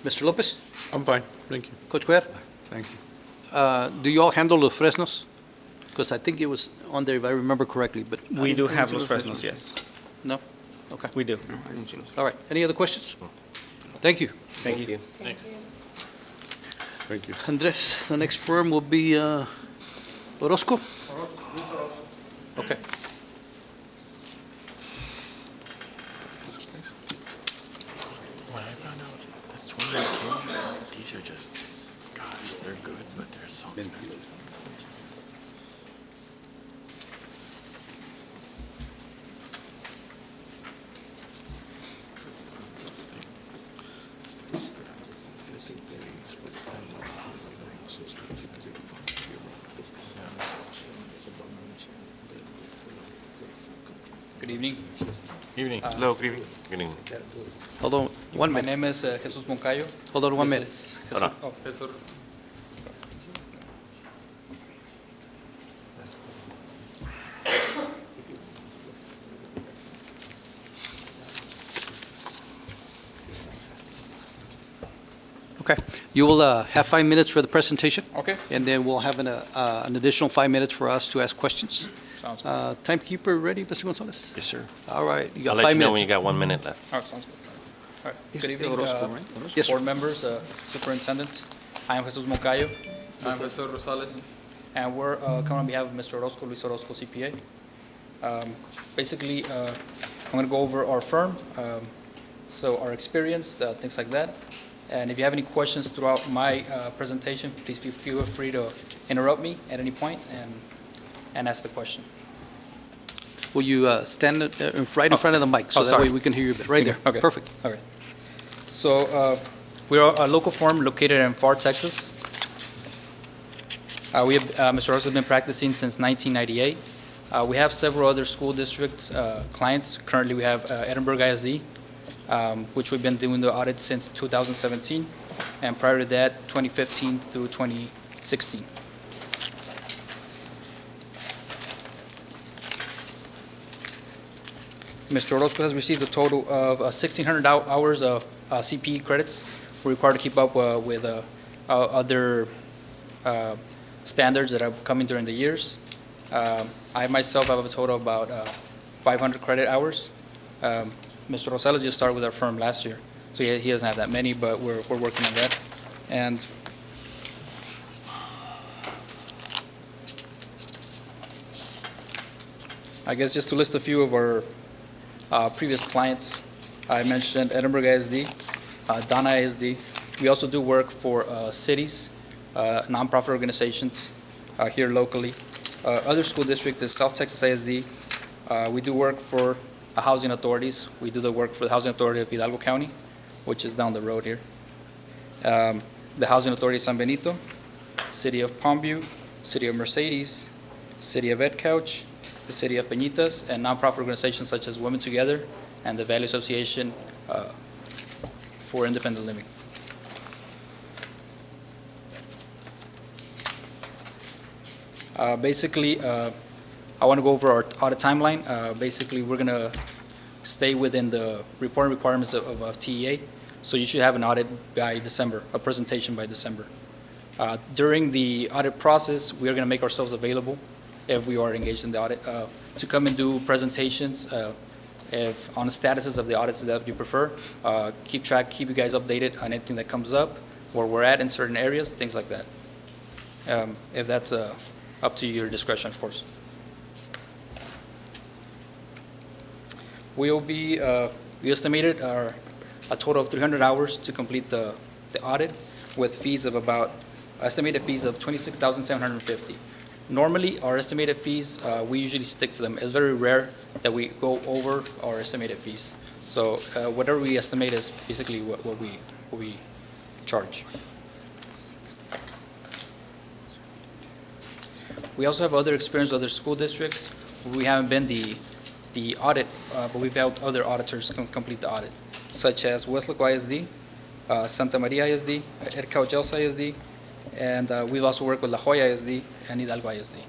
[SPEAKER 1] Mr. Lopez?
[SPEAKER 5] I'm fine, thank you.
[SPEAKER 1] Coach Cuellar?
[SPEAKER 11] Thank you.
[SPEAKER 1] Do you all handle Los Fresnos? Because I think it was on there, if I remember correctly, but.
[SPEAKER 16] We do have Los Fresnos, yes.
[SPEAKER 1] No? Okay.
[SPEAKER 16] We do.
[SPEAKER 4] No, I didn't see those.
[SPEAKER 1] All right. Any other questions? Thank you.
[SPEAKER 16] Thank you.
[SPEAKER 5] Thanks.
[SPEAKER 6] Thank you.
[SPEAKER 1] Andres, the next firm will be Orozco? Okay.
[SPEAKER 5] When I found out that's 28K, these are just, gosh, they're good, but they're so expensive.
[SPEAKER 17] Good evening.
[SPEAKER 5] Evening.
[SPEAKER 9] Hello, good evening.
[SPEAKER 8] Good evening.
[SPEAKER 1] Hold on one
[SPEAKER 17] My
[SPEAKER 1] minute.
[SPEAKER 17] name is Jesus Moncayo.
[SPEAKER 1] Hold on 1 minute.
[SPEAKER 17] This is
[SPEAKER 8] Hold on.
[SPEAKER 17] Jesus- oh,
[SPEAKER 1] Okay. You will have 5 minutes for the presentation,
[SPEAKER 17] Okay,
[SPEAKER 1] and then we'll have an additional 5 minutes for us to ask questions.
[SPEAKER 17] sounds good.
[SPEAKER 1] Timekeeper ready, Mr. Gonzalez?
[SPEAKER 8] Yes, sir.
[SPEAKER 1] All right. You
[SPEAKER 8] I'll
[SPEAKER 1] got
[SPEAKER 8] let
[SPEAKER 1] 5
[SPEAKER 8] you know when
[SPEAKER 1] minutes.
[SPEAKER 8] you got 1 minute left.
[SPEAKER 17] All right, sounds good. All right.
[SPEAKER 4] It's
[SPEAKER 17] Good evening,
[SPEAKER 4] Orozco, right? Orozco?
[SPEAKER 1] Yes, sir.
[SPEAKER 17] board members, Superintendent. I am Jesus Moncayo.
[SPEAKER 5] I'm Professor Rosales.
[SPEAKER 17] And we're coming on behalf of Mr. Orozco, Luis Orozco, CPA. Basically, I'm going to go over our firm, so our experience, things like that. And if you have any questions throughout my presentation, please feel free to interrupt me at any point and ask the question.
[SPEAKER 1] Will you stand right in front of the mic, so
[SPEAKER 17] Oh,
[SPEAKER 1] that
[SPEAKER 17] sorry.
[SPEAKER 1] way we can hear you a bit? Right there.
[SPEAKER 17] Okay.
[SPEAKER 1] Perfect.
[SPEAKER 17] So we are a local firm located in Pharr, Texas. Mr. Orozco has been practicing since 1998. We have several other school district clients. Currently, we have Edinburgh ISD, which we've been doing the audit since 2017, and prior to that, 2015 through 2016. Mr. Orozco has received a total of 1,600 hours of CPE credits. We're required to keep up with other standards that are coming during the years. I myself have a total of about 500 credit hours. Mr. Rosales just started with our firm last year, so he doesn't have that many, but we're working on that. And I guess just to list a few of our previous clients, I mentioned Edinburgh ISD, Donna ISD. We also do work for cities, nonprofit organizations here locally. Other school districts is South Texas ISD. We do work for housing authorities. We do the work for the Housing Authority of Hidalgo County, which is down the road here. The Housing Authority of San Benito, City of Palmview, City of Mercedes, City of Edcouch, the City of Peñitas, and nonprofit organizations such as Women Together and the Valley Association for Independent Living. Basically, I want to go over our audit timeline. Basically, we're going to stay within the reporting requirements of TEA, so you should have an audit by December, a presentation by December. During the audit process, we are going to make ourselves available, if we are engaged in the audit, to come and do presentations on the statuses of the audits that you prefer. Keep you guys updated on anything that comes up, where we're at in certain areas, things like that. If that's up to your discretion, of course. We estimated a total of 300 hours to complete the audit, with fees of about estimated fees of $26,750. Normally, our estimated fees, we usually stick to them. It's very rare that we go over our estimated fees. So whatever we estimate is basically what we charge. We also have other experience with other school districts. We haven't been the audit, but we've helped other auditors complete the audit, such as Weslaco ISD, Santa Maria ISD, Ercauchelsa ISD, and we've also worked with La Jolla ISD and Hidalgo ISD.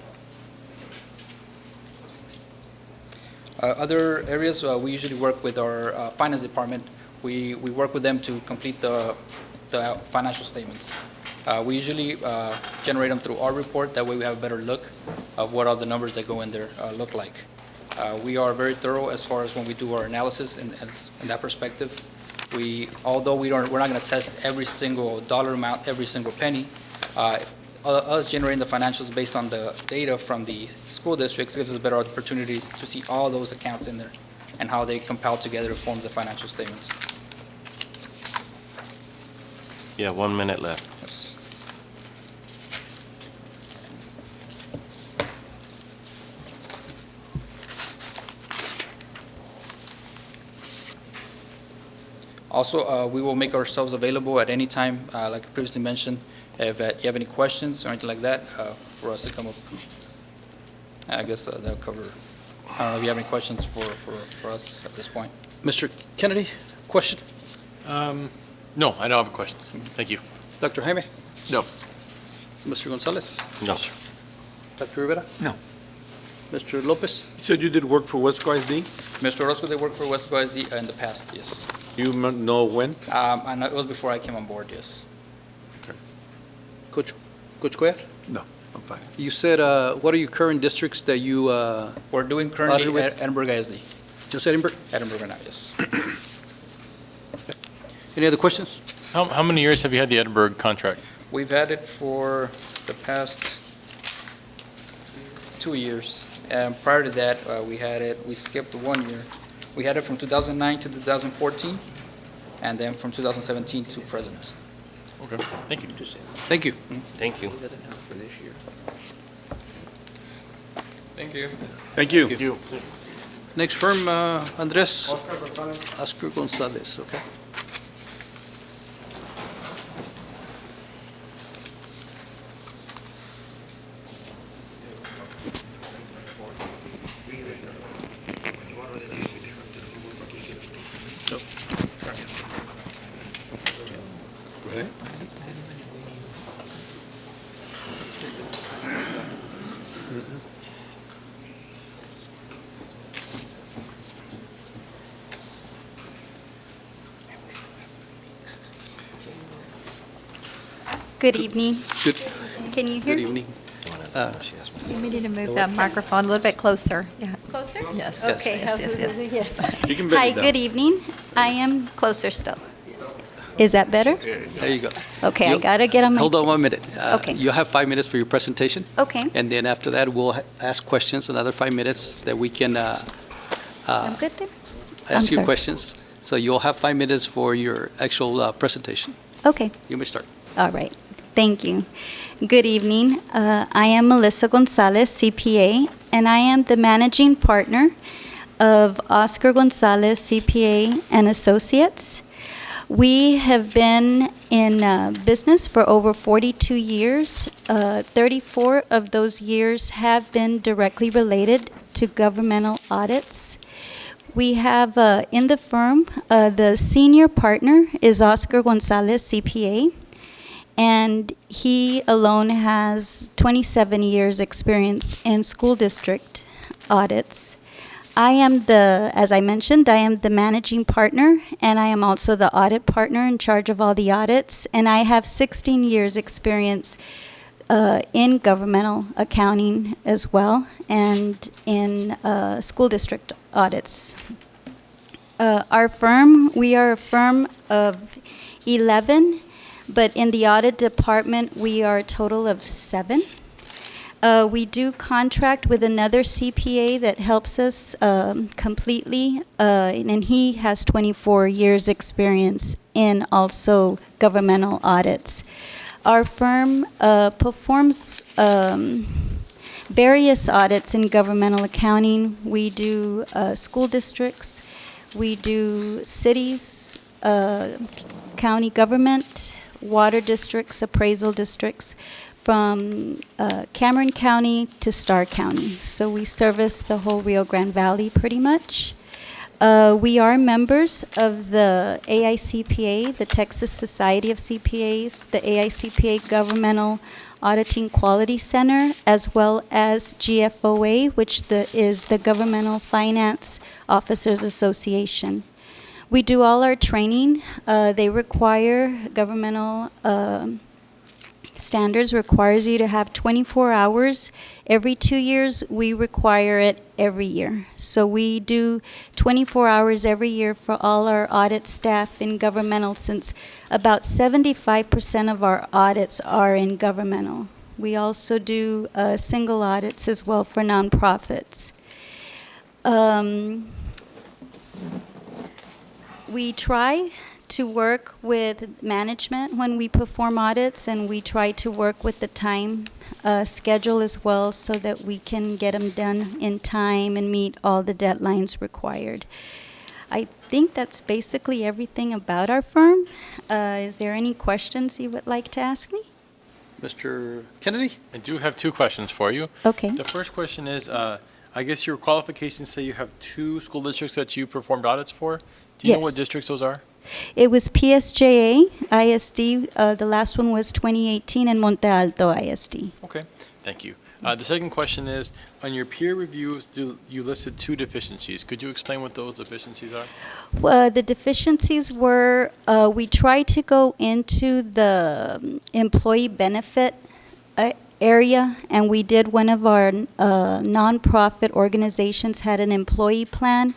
[SPEAKER 17] Other areas, we usually work with our finance department. We work with them to complete the financial statements. We usually generate them through our report. That way we have a better look of what all the numbers that go in there look like. We are very thorough as far as when we do our analysis in that perspective. Although we're not going to test every single dollar amount, every single penny, us generating the financials based on the data from the school districts gives us better opportunities to see all those accounts in there and how they compile together to form the financial statements.
[SPEAKER 8] Yeah, 1 minute left.
[SPEAKER 17] Also, we will make ourselves available at any time, like I previously mentioned, if you have any questions or anything like that, for us to come up. I guess that'll cover. I don't know if you have any questions for us at this point.
[SPEAKER 1] Mr. Kennedy, question?
[SPEAKER 5] No, I don't have questions. Thank you.
[SPEAKER 1] Dr. Jaime?
[SPEAKER 6] No.
[SPEAKER 1] Mr. Gonzalez?
[SPEAKER 8] No, sir.
[SPEAKER 1] Dr. Rivera?
[SPEAKER 6] No.
[SPEAKER 1] Mr. Lopez?
[SPEAKER 6] You said you did work for Weslaco ISD?
[SPEAKER 17] Mr. Orozco, they worked for Weslaco ISD in the past, yes.
[SPEAKER 6] You know when?
[SPEAKER 17] I know it was before I came on board, yes.
[SPEAKER 1] Coach Cuellar?
[SPEAKER 6] No, I'm fine.
[SPEAKER 1] You said, what are your current districts that you,
[SPEAKER 17] We're doing currently
[SPEAKER 1] Audit with?
[SPEAKER 17] Edinburgh ISD.
[SPEAKER 1] just Edinburgh?
[SPEAKER 17] Edinburgh now, yes.
[SPEAKER 1] Any other questions?
[SPEAKER 5] How many years have you had the Edinburgh contract?
[SPEAKER 17] We've had it for the past 2 years. And prior to that, we skipped 1 year. We had it from 2009 to 2014, and then from 2017 to present.
[SPEAKER 5] Okay, thank you.
[SPEAKER 1] Thank you.
[SPEAKER 8] Thank you.
[SPEAKER 17] Thank you.
[SPEAKER 6] Thank you.
[SPEAKER 1] Next firm, Andres?
[SPEAKER 3] Oscar Gonzalez.
[SPEAKER 1] Oscar Gonzalez, okay.
[SPEAKER 18] Good evening.
[SPEAKER 1] Good.
[SPEAKER 18] Can you hear
[SPEAKER 1] Good
[SPEAKER 18] me?
[SPEAKER 1] evening.
[SPEAKER 2] We need to move that microphone a little bit closer. Yeah.
[SPEAKER 18] Closer?
[SPEAKER 2] Yes.
[SPEAKER 18] Okay.
[SPEAKER 2] Yes.
[SPEAKER 18] Yes.
[SPEAKER 6] You can bend
[SPEAKER 18] Hi,
[SPEAKER 6] it down.
[SPEAKER 18] good evening. I am closer still. Is that better?
[SPEAKER 1] There you go.
[SPEAKER 18] Okay, I
[SPEAKER 1] You-
[SPEAKER 18] gotta get on my.
[SPEAKER 1] Hold on 1 minute.
[SPEAKER 18] Okay.
[SPEAKER 1] You have 5 minutes for your presentation,
[SPEAKER 18] Okay,
[SPEAKER 1] and then after that, we'll ask questions, another 5 minutes that we can
[SPEAKER 18] I'm good then?
[SPEAKER 1] ask you
[SPEAKER 18] sorry.
[SPEAKER 1] questions. So you'll have 5 minutes for your actual presentation.
[SPEAKER 18] Okay,
[SPEAKER 1] You may start.
[SPEAKER 18] all right. Thank you. Good evening. I am Melissa Gonzalez, CPA, and I am the managing partner of Oscar Gonzalez CPA and Associates. We have been in business for over 42 years. 34 of those years have been directly related to governmental audits. We have in the firm, the senior partner is Oscar Gonzalez CPA, and he alone has 27 years experience in school district audits. I am as I mentioned, I am the managing partner, and I am also the audit partner in charge of all the audits, and I have 16 years experience in governmental accounting as well, and in school district audits. Our firm, we are a firm of 11, but in the audit department, we are a total of 7. We do contract with another CPA that helps us completely, and he has 24 years' experience in also governmental audits. Our firm performs various audits in governmental accounting. We do school districts, we do cities, county government, water districts, appraisal districts, from Cameron County to Starr County. So we service the whole Rio Grande Valley pretty much. We are members of the AICPA, the Texas Society of CPAs, the AICPA Governmental Auditing Quality Center, as well as GFOA, which is the Governmental Finance Officers Association. We do all our training. They require governmental standards requires you to have 24 hours every 2 years. We require it every year. So we do 24 hours every year for all our audit staff in governmental, since about 75% of our audits are in governmental. We also do single audits as well for nonprofits. We try to work with management when we perform audits, and we try to work with the time schedule as well, so that we can get them done in time and meet all the deadlines required. I think that's basically everything about our firm. Is there any questions you would like to ask me?
[SPEAKER 1] Mr. Kennedy?
[SPEAKER 5] I do have two questions for you.
[SPEAKER 18] Okay.
[SPEAKER 5] The first question is, I guess your qualifications say you have 2 school districts that you performed audits for. Do you know what
[SPEAKER 18] Yes.
[SPEAKER 5] districts those are?
[SPEAKER 18] It was PSJA ISD. The last one was 2018, and Monte Alto ISD.
[SPEAKER 5] Okay, thank you. The second question is, on your peer reviews, you listed 2 deficiencies. Could you explain what those deficiencies are?
[SPEAKER 18] The deficiencies were, we tried to go into the employee benefit area, and we did, one of our nonprofit organizations had an employee plan,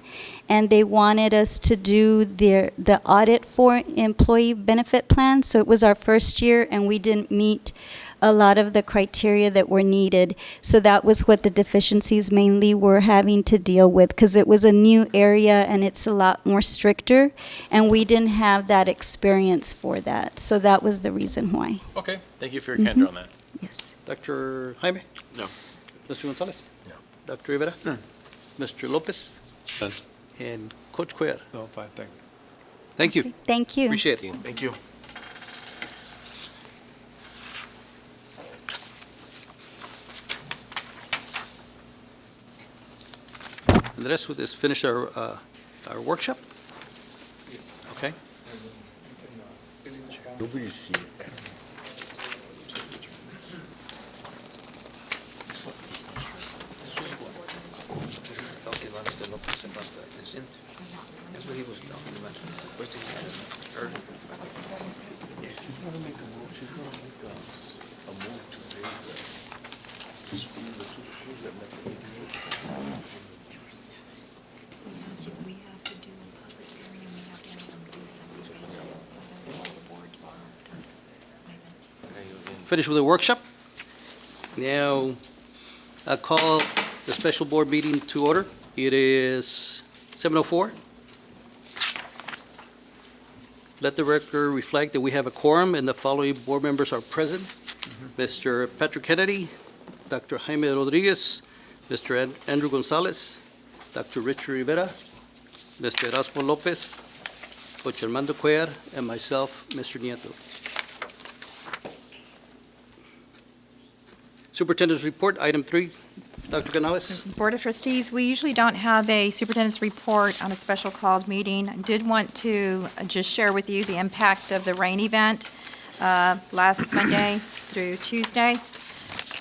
[SPEAKER 18] and they wanted us to do the audit for employee benefit plan. So it was our first year, and we didn't meet a lot of the criteria that were needed. So that was what the deficiencies mainly were having to deal with, because it was a new area and it's a lot more stricter, and we didn't have that experience for that. So that was the reason why.
[SPEAKER 5] Okay, thank you for your candor on that.
[SPEAKER 18] Yes.
[SPEAKER 1] Dr. Jaime?
[SPEAKER 6] No.
[SPEAKER 1] Mr. Gonzalez?
[SPEAKER 6] No.
[SPEAKER 1] Dr. Rivera?
[SPEAKER 6] None.
[SPEAKER 1] Mr. Lopez?
[SPEAKER 6] None.
[SPEAKER 1] And Coach Cuellar?
[SPEAKER 11] No, fine, thank you.
[SPEAKER 1] Thank you.
[SPEAKER 18] Thank you.
[SPEAKER 1] Appreciate it.
[SPEAKER 9] Thank you.
[SPEAKER 1] And the rest of this, finish our workshop?
[SPEAKER 11] Yes.
[SPEAKER 1] Okay.
[SPEAKER 6] Nobody's seen it.
[SPEAKER 4] That's what he was talking about. The question he asked earlier.
[SPEAKER 6] She's gonna make a move to pay the school, the 2 schools that met the
[SPEAKER 10] We have to do a public hearing, and we have to have them do something, so they'll hold the board tomorrow. Ivan.
[SPEAKER 1] Finish with the workshop. Now, I call the special board meeting to order. It is 7:04. Let the record reflect that we have a quorum and the following board members are present. Mr. Patrick Kennedy, Dr. Jaime Rodriguez, Mr. Andrew Gonzalez, Dr. Richard Rivera, Mr. Erasmo Lopez, Coach Armando Cuellar, and myself, Mr. Nieto. Superintendent's report, item 3. Dr. Canales?
[SPEAKER 2] Board of Trustees, we usually don't have a superintendent's report on a special called meeting. I did want to just share with you the impact of the rain event last Monday through Tuesday.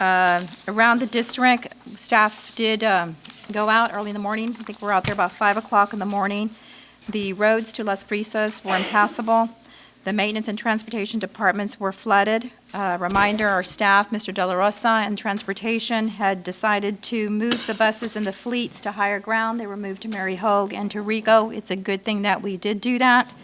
[SPEAKER 2] Around the district, staff did go out early in the morning. I think we're out there about 5 o'clock in the morning. The roads to Las Brisas were impassable. The maintenance and transportation departments were flooded. Reminder, our staff, Mr. De La Rosa, and transportation had decided to move the buses and the fleets to higher ground. They were moved to Mary Hogue and to Rigo. It's a good thing that we did do that.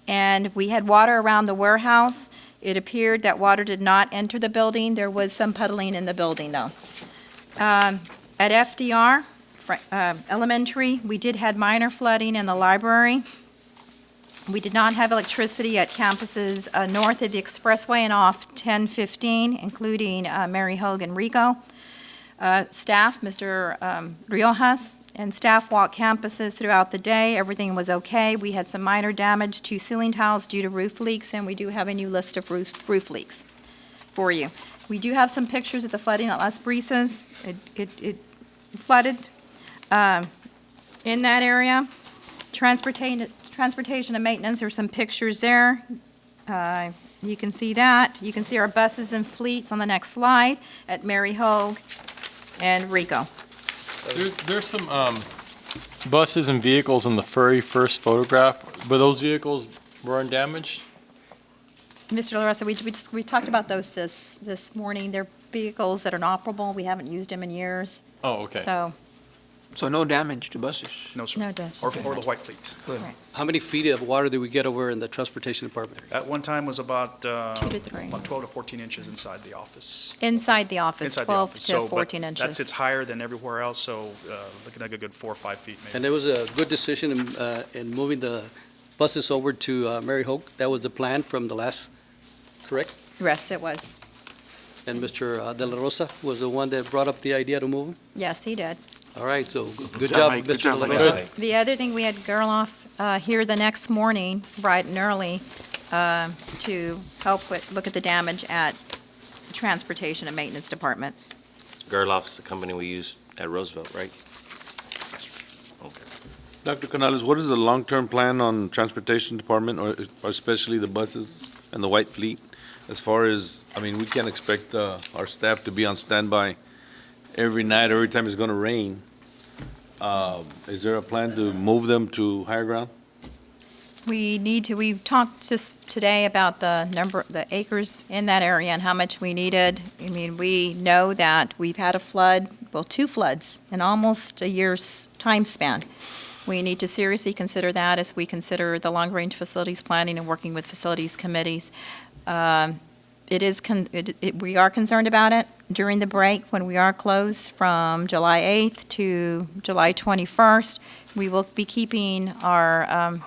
[SPEAKER 2] And we had water around the warehouse. It appeared that water did not enter the building. There was some puddling in the building, though. At FDR Elementary, we did have minor flooding in the library. We did not have electricity at campuses north of the expressway and off 1015, including Mary Hogue and Rico. Staff, Mr. Riojas, and staff walked campuses throughout the day. Everything was okay. We had some minor damage to ceiling tiles due to roof leaks, and we do have a new list of roof leaks for you. We do have some pictures of the flooding at Las Brisas. It flooded in that area. Transportation and maintenance, there's some pictures there. You can see that. You can see our buses and fleets on the next slide at Mary Hogue and Rico.
[SPEAKER 5] There's some buses and vehicles in the very first photograph, but those vehicles weren't damaged?
[SPEAKER 2] Mr. La Rosa, we talked about those this morning. They're vehicles that are inoperable. We haven't used them in years.
[SPEAKER 5] Oh, okay.
[SPEAKER 4] So no damage to buses?
[SPEAKER 7] No, sir.
[SPEAKER 2] No dust.
[SPEAKER 7] Or the white fleet.
[SPEAKER 2] Right.
[SPEAKER 1] How many feet of water did we get over in the transportation department?
[SPEAKER 7] At one time was about
[SPEAKER 2] 2 to 3.
[SPEAKER 7] about 12 to 14 inches inside the office.
[SPEAKER 2] Inside the office,
[SPEAKER 7] Inside the
[SPEAKER 2] 12
[SPEAKER 7] office.
[SPEAKER 2] to
[SPEAKER 7] So, but
[SPEAKER 2] 14 inches.
[SPEAKER 7] That sits higher than everywhere else, so looking at a good 4 or 5 feet maybe.
[SPEAKER 1] And it was a good decision in moving the buses over to Mary Hogue. That was the plan from the last, correct?
[SPEAKER 2] Yes, it was.
[SPEAKER 1] And Mr. De La Rosa was the one that brought up the idea to move them?
[SPEAKER 2] Yes, he did.
[SPEAKER 1] All right, so good job,
[SPEAKER 9] Mike. Good
[SPEAKER 1] Mr.
[SPEAKER 9] job,
[SPEAKER 1] De La
[SPEAKER 9] Mike.
[SPEAKER 1] Rosa.
[SPEAKER 2] The other thing, we had Gerloff here the next morning, bright and early, to help look at the damage at transportation and maintenance departments.
[SPEAKER 8] Gerloff's the company we use at Roosevelt, right? Okay.
[SPEAKER 6] Dr. Canales, what is the long-term plan on transportation department, or especially the buses and the white fleet? As far as, I mean, we can't expect our staff to be on standby every night, every time it's going to rain. Is there a plan to move them to higher ground?
[SPEAKER 2] We talked just today about the acres in that area and how much we needed. I mean, we know that we've had a flood, well, 2 floods in almost a year's time span. We need to seriously consider that as we consider the long-range facilities planning and working with facilities committees. We are concerned about it during the break when we are closed from July 8th to July 21st. We will be keeping our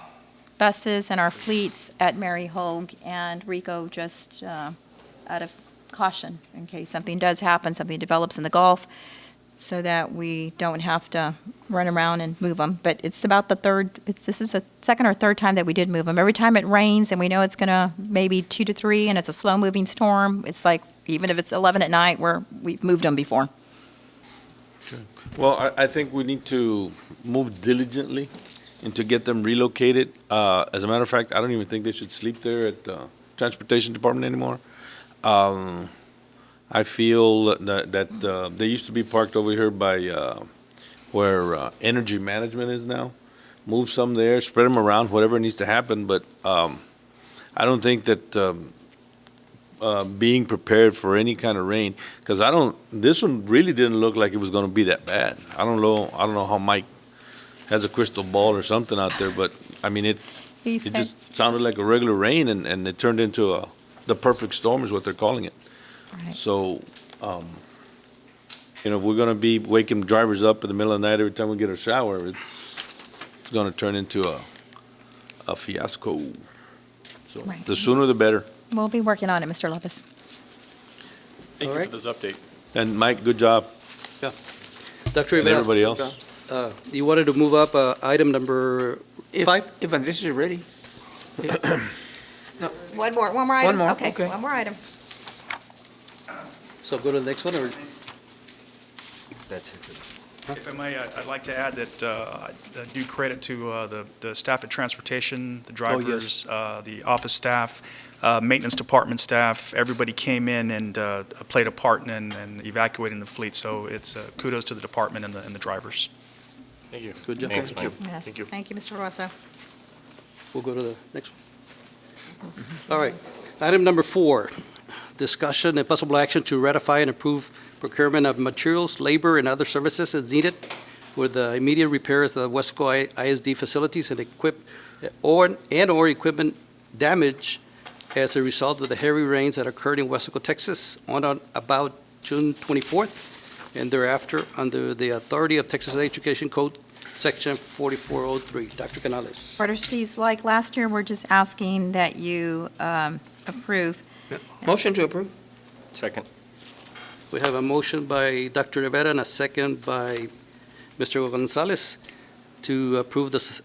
[SPEAKER 2] buses and our fleets at Mary Hogue and Rico just out of caution in case something does happen, something develops in the Gulf, so that we don't have to run around and move them. But it's about this is the second or third time that we did move them. Every time it rains and we know it's gonna maybe 2 to 3 and it's a slow-moving storm, it's like, even if it's 11 at night, we've moved them before.
[SPEAKER 6] Well, I think we need to move diligently and to get them relocated. As a matter of fact, I don't even think they should sleep there at the transportation department anymore. I feel that they used to be parked over here by where energy management is now. Move some there, spread them around, whatever needs to happen, but I don't think that being prepared for any kind of rain, because this one really didn't look like it was going to be that bad. I don't know how Mike has a crystal ball or something out there, but I mean, it just sounded like a regular rain, and it turned into the perfect storm is what they're calling it.
[SPEAKER 2] Right.
[SPEAKER 6] So, if we're going to be waking drivers up in the middle of the night every time we get a shower, it's going to turn into a fiasco. So
[SPEAKER 2] Right.
[SPEAKER 6] the sooner the better.
[SPEAKER 2] We'll be working on it, Mr. Lopez.
[SPEAKER 5] Thank
[SPEAKER 1] All
[SPEAKER 5] you
[SPEAKER 1] right.
[SPEAKER 5] for this update.
[SPEAKER 6] And Mike, good job.
[SPEAKER 1] Dr.
[SPEAKER 6] And
[SPEAKER 1] Rivera,
[SPEAKER 6] everybody else.
[SPEAKER 1] you wanted to move up item number 5?
[SPEAKER 4] If Andres is ready.
[SPEAKER 2] One more item?
[SPEAKER 4] One more,
[SPEAKER 2] Okay,
[SPEAKER 4] okay.
[SPEAKER 2] one more item.
[SPEAKER 1] So go to the next one, or?
[SPEAKER 8] That's it.
[SPEAKER 7] If I may, I'd like to add that due credit to the staff at transportation, the drivers, the office staff, maintenance department staff, everybody came in and played a part in evacuating the fleet. So it's kudos to the department and the drivers.
[SPEAKER 5] Thank you.
[SPEAKER 1] Good job.
[SPEAKER 8] Thanks, Mike.
[SPEAKER 2] Yes,
[SPEAKER 9] Thank you.
[SPEAKER 2] thank you, Mr. Rosa.
[SPEAKER 1] We'll go to the next one. All right. Item number 4, discussion and possible action to ratify and approve procurement of materials, labor, and other services as needed for the immediate repairs of the Weslaco ISD facilities and or equipment damage as a result of the heavy rains that occurred in Weslaco, Texas on about June 24th and thereafter under the authority of Texas Education Code Section 4403. Dr. Canales.
[SPEAKER 2] Board of Trustees, like last year, we're just asking that you approve.
[SPEAKER 4] Motion to approve.
[SPEAKER 8] Second.
[SPEAKER 1] We have a motion by Dr. Rivera and a second by Mr. Gonzalez to approve this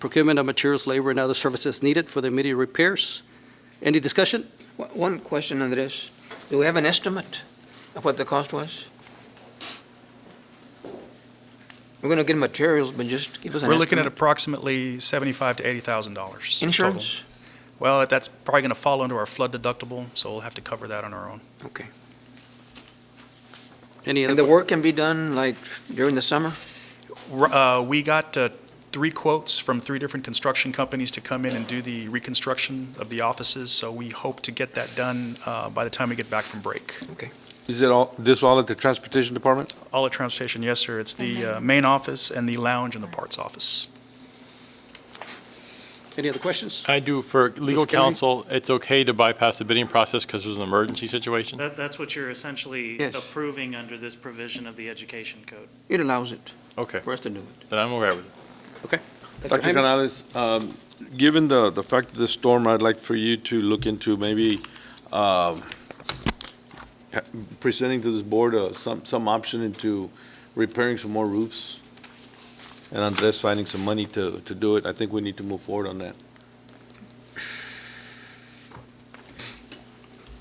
[SPEAKER 1] procurement of materials, labor, and other services needed for the immediate repairs. Any discussion?
[SPEAKER 4] One question, Andres. Do we have an estimate of what the cost was? We're going to get materials, but just give us an estimate.
[SPEAKER 7] We're looking at approximately $75,000 to $80,000.
[SPEAKER 4] Insurance?
[SPEAKER 7] total. Well, that's probably going to fall under our flood deductible, so we'll have to cover that on our own.
[SPEAKER 4] Okay.
[SPEAKER 1] Any
[SPEAKER 4] And
[SPEAKER 1] other?
[SPEAKER 4] the work can be done like during the summer?
[SPEAKER 7] We got 3 quotes from 3 different construction companies to come in and do the reconstruction of the offices, so we hope to get that done by the time we get back from break.
[SPEAKER 4] Okay.
[SPEAKER 6] Is it all at the Transportation Department?
[SPEAKER 7] All at Transportation, yes, sir. It's the main office and the lounge and the parts office.
[SPEAKER 1] Any other questions?
[SPEAKER 5] I do, for legal
[SPEAKER 1] Mr. Kennedy?
[SPEAKER 5] counsel, it's okay to bypass the bidding process because there's an emergency situation?
[SPEAKER 7] That's what you're essentially
[SPEAKER 4] Yes.
[SPEAKER 7] approving under this provision of the Education Code.
[SPEAKER 4] It allows it
[SPEAKER 5] Okay,
[SPEAKER 4] for us to do it.
[SPEAKER 5] then I'm aware with it.
[SPEAKER 6] Dr.
[SPEAKER 1] Jaime?
[SPEAKER 6] Canales, given the fact of the storm, I'd like for you to look into maybe presenting to this board some option into repairing some more roofs, and Andres finding some money to do it. I think we need to move forward on that.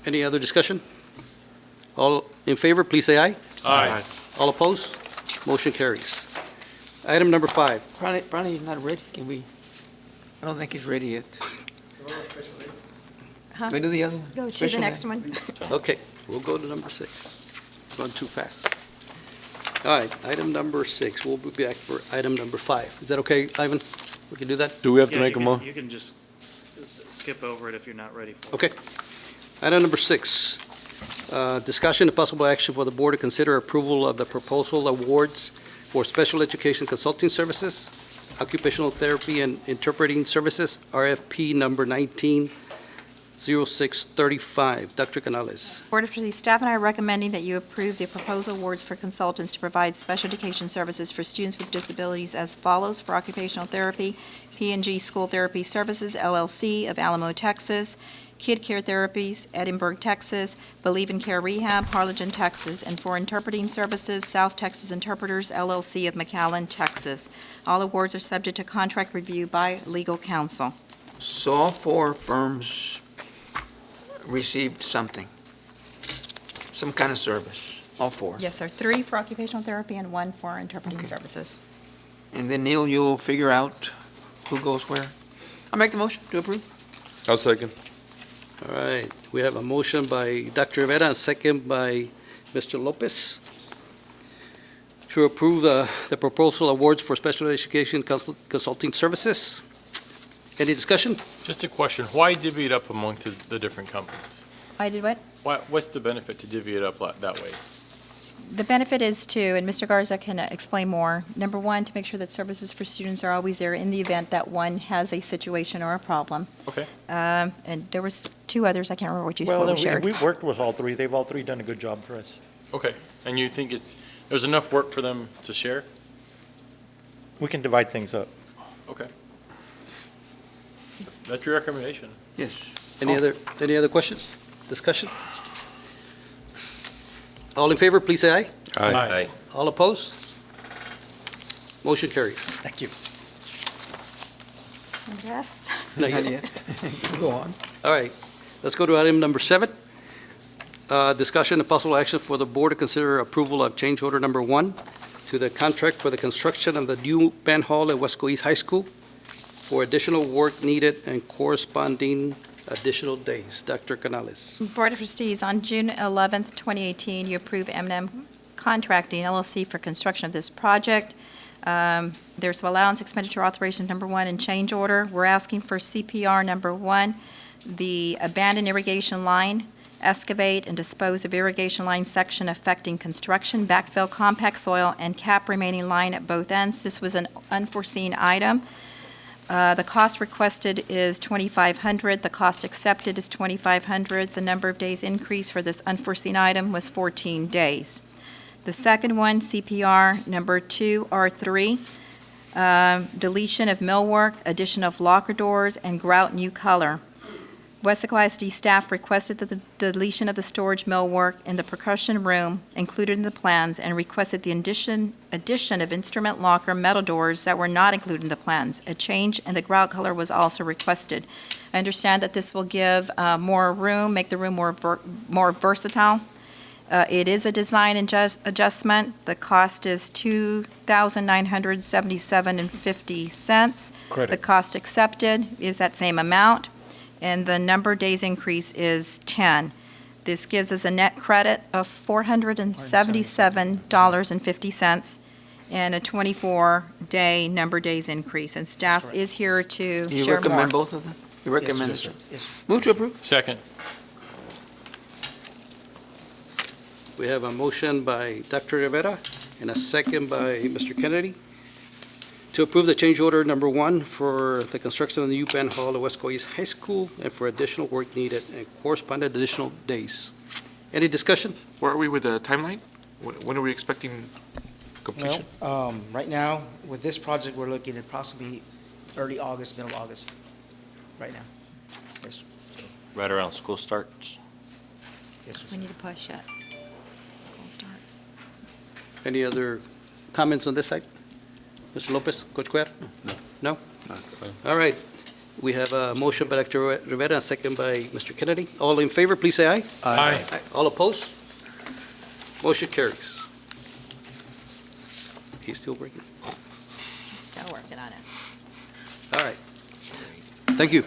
[SPEAKER 1] Any other discussion? All in favor, please say aye.
[SPEAKER 5] Aye.
[SPEAKER 1] All opposed? Motion carries. Item number 5.
[SPEAKER 4] Probably he's not ready. Can we? I don't think he's ready yet.
[SPEAKER 2] Huh?
[SPEAKER 4] Go to the other one.
[SPEAKER 2] Go to the
[SPEAKER 4] Special
[SPEAKER 2] next
[SPEAKER 4] ed.
[SPEAKER 2] one.
[SPEAKER 1] Okay, we'll go to number 6. Going too fast. All right, item number 6. We'll be back for item number 5. Is that okay, Ivan? We can do that?
[SPEAKER 6] Do we have to make a mo?
[SPEAKER 7] You can just skip over it if you're not ready for it.
[SPEAKER 1] Okay. Item number 6, discussion and possible action for the board to consider approval of the proposal awards for special education consulting services, occupational therapy and interpreting services, RFP number 190635. Dr. Canales.
[SPEAKER 2] Board of Trustees, staff and I are recommending that you approve the proposal awards for consultants to provide special education services for students with disabilities as follows: for occupational therapy, P&G School Therapy Services, LLC of Alamo, Texas; Kid Care Therapies, Edinburgh, Texas; Believe in Care Rehab, Harlingen, Texas; and for interpreting services, South Texas Interpreters, LLC of McAllen, Texas. All awards are subject to contract review by legal counsel.
[SPEAKER 4] So all 4 firms received something, some kind of service, all 4.
[SPEAKER 2] Yes, sir. 3 for occupational therapy and 1 for interpreting services.
[SPEAKER 4] And then Neil, you'll figure out who goes where. I'll make the motion to approve.
[SPEAKER 6] I'll second.
[SPEAKER 1] All right, we have a motion by Dr. Rivera and a second by Mr. Lopez to approve the proposal awards for special education consulting services. Any discussion?
[SPEAKER 5] Just a question, why divvy it up among the different companies?
[SPEAKER 2] I did what?
[SPEAKER 5] What's the benefit to divvy it up that way?
[SPEAKER 2] The benefit is to, and Mr. Garza can explain more, number 1, to make sure that services for students are always there in the event that one has a situation or a problem.
[SPEAKER 5] Okay.
[SPEAKER 2] And there was 2 others, I can't remember what you shared.
[SPEAKER 19] We've worked with all 3. They've all 3 done a good job for us.
[SPEAKER 5] Okay, and you think there's enough work for them to share?
[SPEAKER 19] We can divide things up.
[SPEAKER 5] Okay. That's your recommendation?
[SPEAKER 4] Yes.
[SPEAKER 1] Any other questions? Discussion? All in favor, please say aye.
[SPEAKER 8] Aye.
[SPEAKER 1] All opposed? Motion carries.
[SPEAKER 19] Thank you.
[SPEAKER 2] Yes.
[SPEAKER 1] No,
[SPEAKER 4] Not
[SPEAKER 1] you-
[SPEAKER 4] yet. Go on.
[SPEAKER 1] All right, let's go to item number 7. Discussion and possible action for the board to consider approval of change order number 1 to the contract for the construction of the new band hall at Weslaco East High School for additional work needed and corresponding additional days. Dr. Canales.
[SPEAKER 2] Board of Trustees, on June 11th, 2018, you approved M&M Contracting LLC for construction of this project. There's allowance expenditure authorization number 1 and change order. We're asking for CPR number 1, the abandoned irrigation line, excavate and dispose of irrigation line section affecting construction, backfill compact soil, and cap remaining line at both ends. This was an unforeseen item. The cost requested is $2,500. The cost accepted is $2,500. The number of days increase for this unforeseen item was 14 days. The second one, CPR number 2R3, deletion of millwork, addition of locker doors, and grout new color. Weslaco ISD staff requested that the deletion of the storage millwork in the percussion room included in the plans and requested the addition of instrument locker metal doors that were not included in the plans. A change in the grout color was also requested. I understand that this will give more room, make the room more versatile. It is a design adjustment. The cost is $2,977.50.
[SPEAKER 19] Credit.
[SPEAKER 2] The cost accepted is that same amount, and the number of days increase is 10. This gives us a net credit of $477.50 and a 24-day number of days increase. And staff is here to
[SPEAKER 4] Do you
[SPEAKER 2] share more.
[SPEAKER 4] recommend both of them? You recommend
[SPEAKER 14] Yes,
[SPEAKER 4] it?
[SPEAKER 14] yes.
[SPEAKER 4] Move to approve.
[SPEAKER 5] Second.
[SPEAKER 1] We have a motion by Dr. Rivera and a second by Mr. Kennedy to approve the change order number 1 for the construction of the new band hall at Wesco East High School and for additional work needed and corresponding additional days. Any discussion?
[SPEAKER 9] Where are we with the timeline? When are we expecting completion?
[SPEAKER 20] Well, right now, with this project, we're looking at possibly early August, middle August, right now. Yes, sir.
[SPEAKER 8] Right around school starts.
[SPEAKER 20] Yes, sir.
[SPEAKER 2] We need to push it. School starts.
[SPEAKER 1] Any other comments on this side? Mr. Lopez, Coach Cuellar? No. All right. We have a motion by Dr. Rivera and a second by Mr. Kennedy. All in favor, please say aye.
[SPEAKER 5] Aye.
[SPEAKER 1] All opposed? Motion carries. He's still working.
[SPEAKER 2] Still working on it.
[SPEAKER 1] All right. Thank you.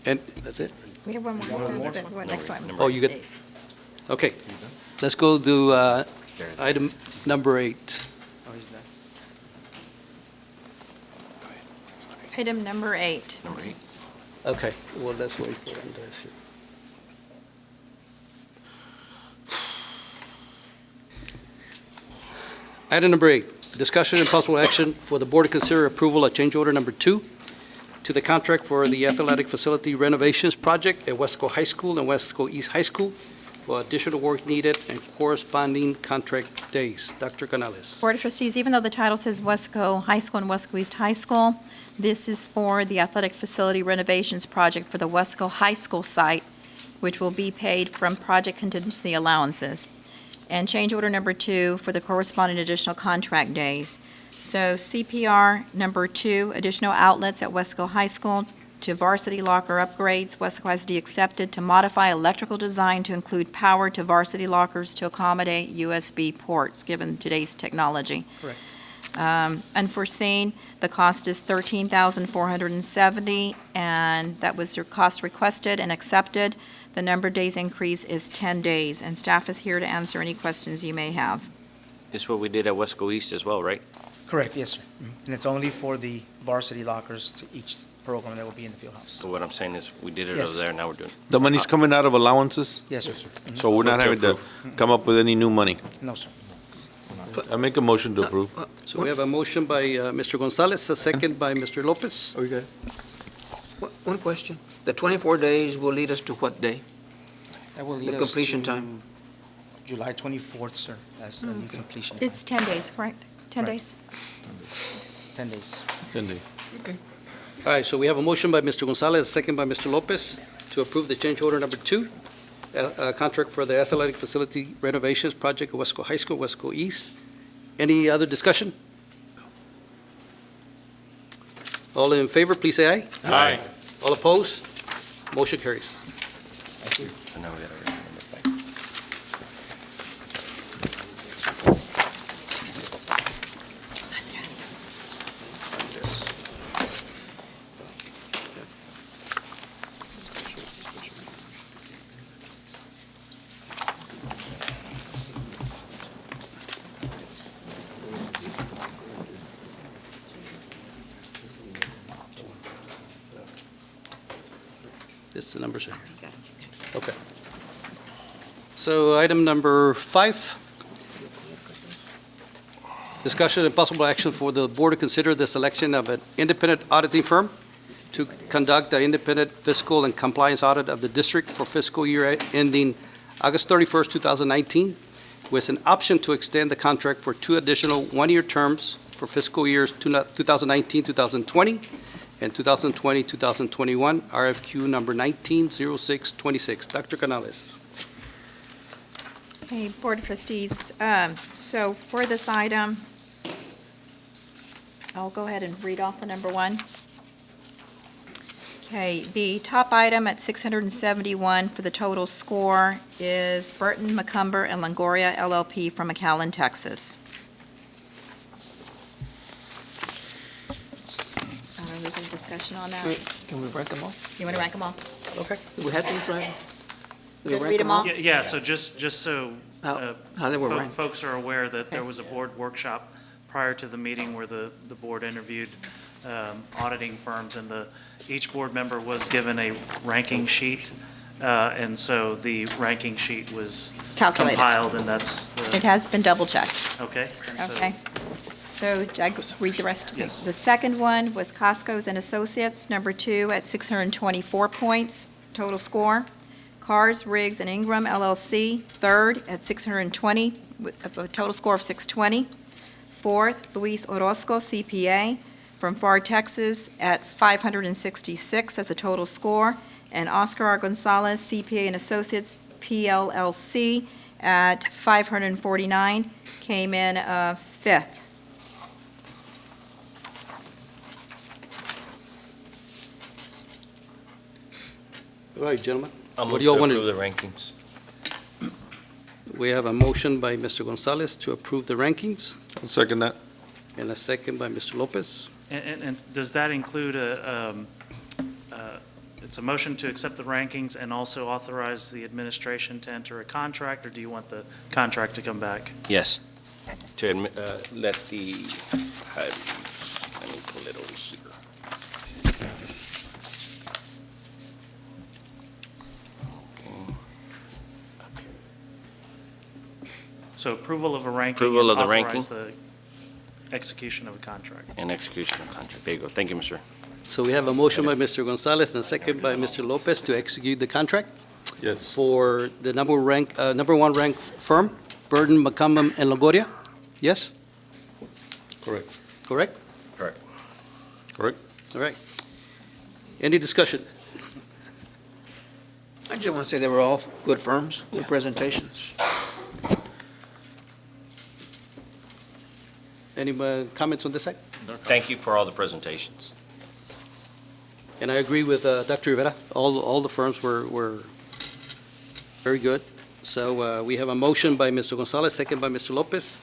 [SPEAKER 1] And that's it?
[SPEAKER 2] We have one more. The next one.
[SPEAKER 1] Oh, you get, okay. Let's go to item number 8.
[SPEAKER 20] Oh, he's done.
[SPEAKER 2] Item number 8.
[SPEAKER 8] Number 8.
[SPEAKER 1] Okay, well, let's wait for Andres here. Item number 8, discussion and possible action for the board to consider approval of change order number 2 to the contract for the athletic facility renovations project at Wesco High School and Wesco East High School for additional work needed and corresponding contract days. Dr. Canales.
[SPEAKER 2] Board of Trustees, even though the title says Wesco High School and Wesco East High School, this is for the athletic facility renovations project for the Wesco High School site, which will be paid from project contingency allowances. And change order number 2 for the corresponding additional contract days. So CPR number 2, additional outlets at Wesco High School to varsity locker upgrades. Wesco ISD accepted to modify electrical design to include power to varsity lockers to accommodate USB ports, given today's technology.
[SPEAKER 14] Correct.
[SPEAKER 2] Unforeseen, the cost is $13,470, and that was your cost requested and accepted. The number of days increase is 10 days, and staff is here to answer any questions you may have.
[SPEAKER 8] This is what we did at Wesco East as well, right?
[SPEAKER 20] Correct, yes, sir. And it's only for the varsity lockers to each program that will be in the field house.
[SPEAKER 8] So what I'm saying is, we did it
[SPEAKER 20] Yes.
[SPEAKER 8] over there, now we're doing.
[SPEAKER 6] The money's coming out of allowances,
[SPEAKER 20] Yes, sir.
[SPEAKER 6] so we're not having to come up with any new money.
[SPEAKER 20] No, sir.
[SPEAKER 6] I make a motion to approve.
[SPEAKER 1] So we have a motion by Mr. Gonzalez, a second by Mr. Lopez.
[SPEAKER 20] Are we good?
[SPEAKER 4] One question. The 24 days will lead us to what day?
[SPEAKER 20] That will
[SPEAKER 4] The
[SPEAKER 20] lead us
[SPEAKER 4] completion
[SPEAKER 20] to
[SPEAKER 4] time.
[SPEAKER 20] July 24th, sir, as the new completion.
[SPEAKER 2] It's 10 days, correct? 10
[SPEAKER 20] Right.
[SPEAKER 2] days?
[SPEAKER 20] 10 days.
[SPEAKER 6] 10 days.
[SPEAKER 1] All right, so we have a motion by Mr. Gonzalez, a second by Mr. Lopez to approve the change order number 2, contract for the athletic facility renovations project at Wesco High School, Wesco East. Any other discussion? All in favor, please say aye.
[SPEAKER 5] Aye.
[SPEAKER 1] All opposed? Motion carries.
[SPEAKER 20] Thank you.
[SPEAKER 8] So now we gotta read number 5.
[SPEAKER 1] This is the numbers here. Okay. So item number 5, discussion and possible action for the board to consider the selection of an independent auditing firm to conduct the independent fiscal and compliance audit of the district for fiscal year ending August 31st, 2019, with an option to extend the contract for 2 additional one-year terms for fiscal years 2019-2020 and 2020-2021, RFQ number 190626. Dr. Canales.
[SPEAKER 2] Okay, Board of Trustees, so for this item, I'll go ahead and read off the number 1. Okay, the top item at 671 for the total score is Burton, McCumber, and Longoria LLP from McAllen, Texas. I don't know if there's any discussion on that.
[SPEAKER 4] Can we rank them all?
[SPEAKER 2] You want to rank them all?
[SPEAKER 4] Okay. Do we have these right? Do we
[SPEAKER 2] Just
[SPEAKER 4] rank
[SPEAKER 2] read them all?
[SPEAKER 7] Yeah, so just so
[SPEAKER 4] How they were ranked?
[SPEAKER 7] folks are aware that there was a board workshop prior to the meeting where the board interviewed auditing firms, and each board member was given a ranking sheet, and so the ranking sheet was
[SPEAKER 2] Calculated.
[SPEAKER 7] compiled, and that's
[SPEAKER 2] It
[SPEAKER 7] the,
[SPEAKER 2] has been double-checked.
[SPEAKER 7] okay? so-
[SPEAKER 2] Okay. So I read the rest?
[SPEAKER 7] Yes.
[SPEAKER 2] The second one was Costco's and Associates, number 2 at 624 points, total score. Cars, Riggs, and Ingram LLC, third at 620, with a total score of 620. Fourth, Luis Orozco, CPA, from FAR, Texas, at 566 as a total score. And Oscar R. Gonzalez, CPA and Associates, PLLC, at 549, came in fifth.
[SPEAKER 1] All right, gentlemen.
[SPEAKER 8] I'll
[SPEAKER 1] What
[SPEAKER 8] move
[SPEAKER 1] do y'all
[SPEAKER 8] to
[SPEAKER 1] want to
[SPEAKER 8] approve the rankings.
[SPEAKER 1] We have a motion by Mr. Gonzalez to approve the rankings,
[SPEAKER 6] I'll second that.
[SPEAKER 1] and a second by Mr. Lopez.
[SPEAKER 7] And does that include it's a motion to accept the rankings and also authorize the administration to enter a contract, or do you want the contract to come back?
[SPEAKER 8] Yes. To let the, let me pull it over here.
[SPEAKER 7] So approval of a ranking.
[SPEAKER 8] Approval of the
[SPEAKER 7] and
[SPEAKER 8] ranking.
[SPEAKER 7] authorize the execution of a contract.
[SPEAKER 8] And execution of contract. There you go. Thank you, Mr.
[SPEAKER 1] So we have a motion by Mr. Gonzalez and a second by Mr. Lopez to execute the contract
[SPEAKER 6] Yes.
[SPEAKER 1] for the number 1 ranked firm, Burton, McCumbum, and Longoria. Yes?
[SPEAKER 6] Correct.
[SPEAKER 1] Correct?
[SPEAKER 6] Correct.
[SPEAKER 1] All right. Any discussion?
[SPEAKER 4] I just want to say they were all good firms, good presentations.
[SPEAKER 1] Any comments on this side?
[SPEAKER 8] Thank you for all the presentations.
[SPEAKER 1] And I agree with Dr. Rivera. All the firms were very good. So we have a motion by Mr. Gonzalez, second by Mr. Lopez.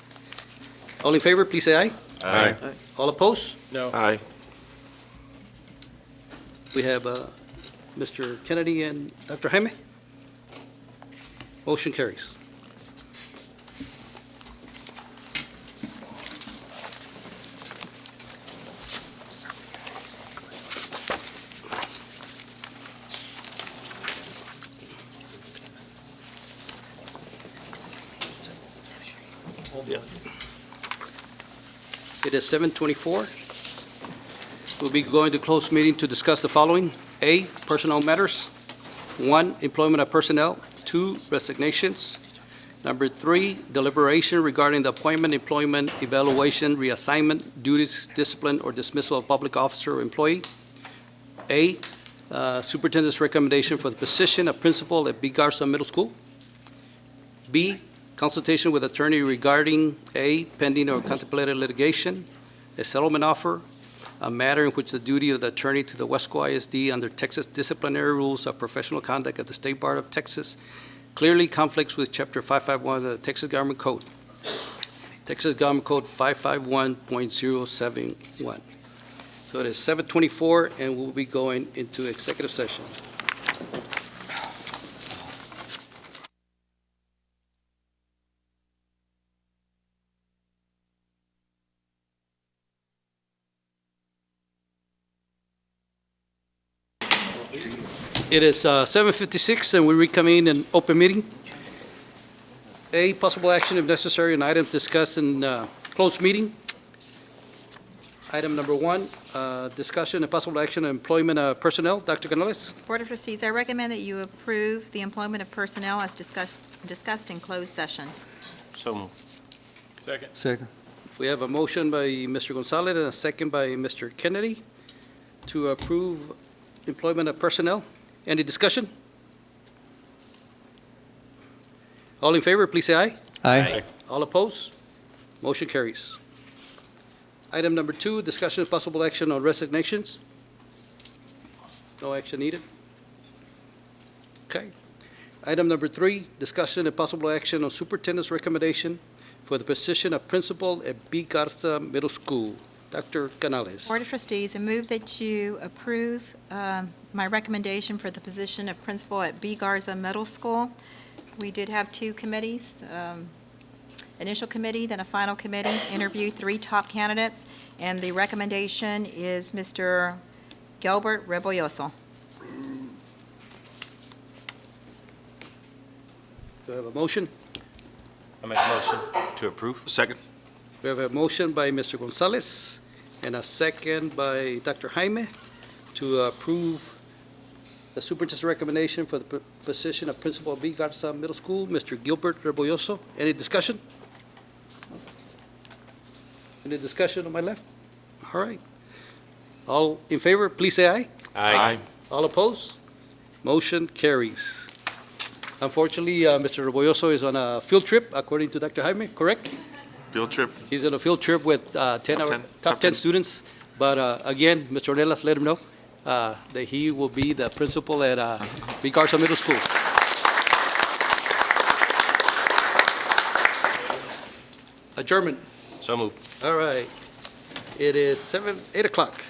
[SPEAKER 1] All in favor, please say aye.
[SPEAKER 6] Aye.
[SPEAKER 1] All opposed?
[SPEAKER 5] No.
[SPEAKER 6] Aye.
[SPEAKER 1] We have Mr. Kennedy and Dr. Jaime. Motion carries. It is 7:24. We'll be going to close meeting to discuss the following. A, personnel matters. 1, employment of personnel. 2, resignations. Number 3, deliberation regarding the appointment, employment, evaluation, reassignment, duties, discipline, or dismissal of public officer or employee. A, superintendent's recommendation for the position of principal at B. Garza Middle School. B, consultation with attorney regarding A, pending or contemplated litigation, a settlement offer, a matter in which the duty of the attorney to the Weslaco ISD under Texas disciplinary rules of professional conduct of the State Bar of Texas clearly conflicts with Chapter 551 of the Texas Government Code, Texas Government Code 551.071. So it is 7:24, and we'll be going into executive session. It is 7:56, and we reconvene in open meeting. A, possible action if necessary on items discussed in closed meeting. Item number 1, discussion and possible action on employment of personnel. Dr. Canales?
[SPEAKER 2] Board of Trustees, I recommend that you approve the employment of personnel as discussed in closed session.
[SPEAKER 8] So moved.
[SPEAKER 5] Second.
[SPEAKER 11] Second.
[SPEAKER 1] We have a motion by Mr. Gonzalez and a second by Mr. Kennedy to approve employment of personnel. Any discussion? All in favor, please say aye.
[SPEAKER 11] Aye.
[SPEAKER 1] All opposed? Motion carries. Item number 2, discussion of possible action on resignations. No action needed. Okay. Item number 3, discussion and possible action on superintendent's recommendation for the position of principal at B. Kartha Middle School. Dr. Canales.
[SPEAKER 2] Board of Trustees, I move that you approve my recommendation for the position of principal at B. Garza Middle School. We did have 2 committees, initial committee, then a final committee, interviewed 3 top candidates, and the recommendation is Mr. Gilbert Rebolloso.
[SPEAKER 1] Do I have a motion?
[SPEAKER 8] I make a motion to approve.
[SPEAKER 6] Second.
[SPEAKER 1] We have a motion by Mr. Gonzalez and a second by Dr. Jaime to approve the superintendent's recommendation for the position of principal at B. Garza Middle School, Mr. Gilbert Rebolloso. Any discussion? Any discussion on my left? All right. All in favor, please say aye.
[SPEAKER 8] Aye.
[SPEAKER 1] All opposed? Motion carries. Unfortunately, Mr. Rebolloso is on a field trip, according to Dr. Jaime, correct?
[SPEAKER 6] Field trip.
[SPEAKER 1] He's on a field trip with top 10 students. But again, Mr. Ornelas, let him know that he will be the principal at B. Garza Middle School. Adjournment.
[SPEAKER 8] So moved.
[SPEAKER 1] All right. It is 8 o'clock.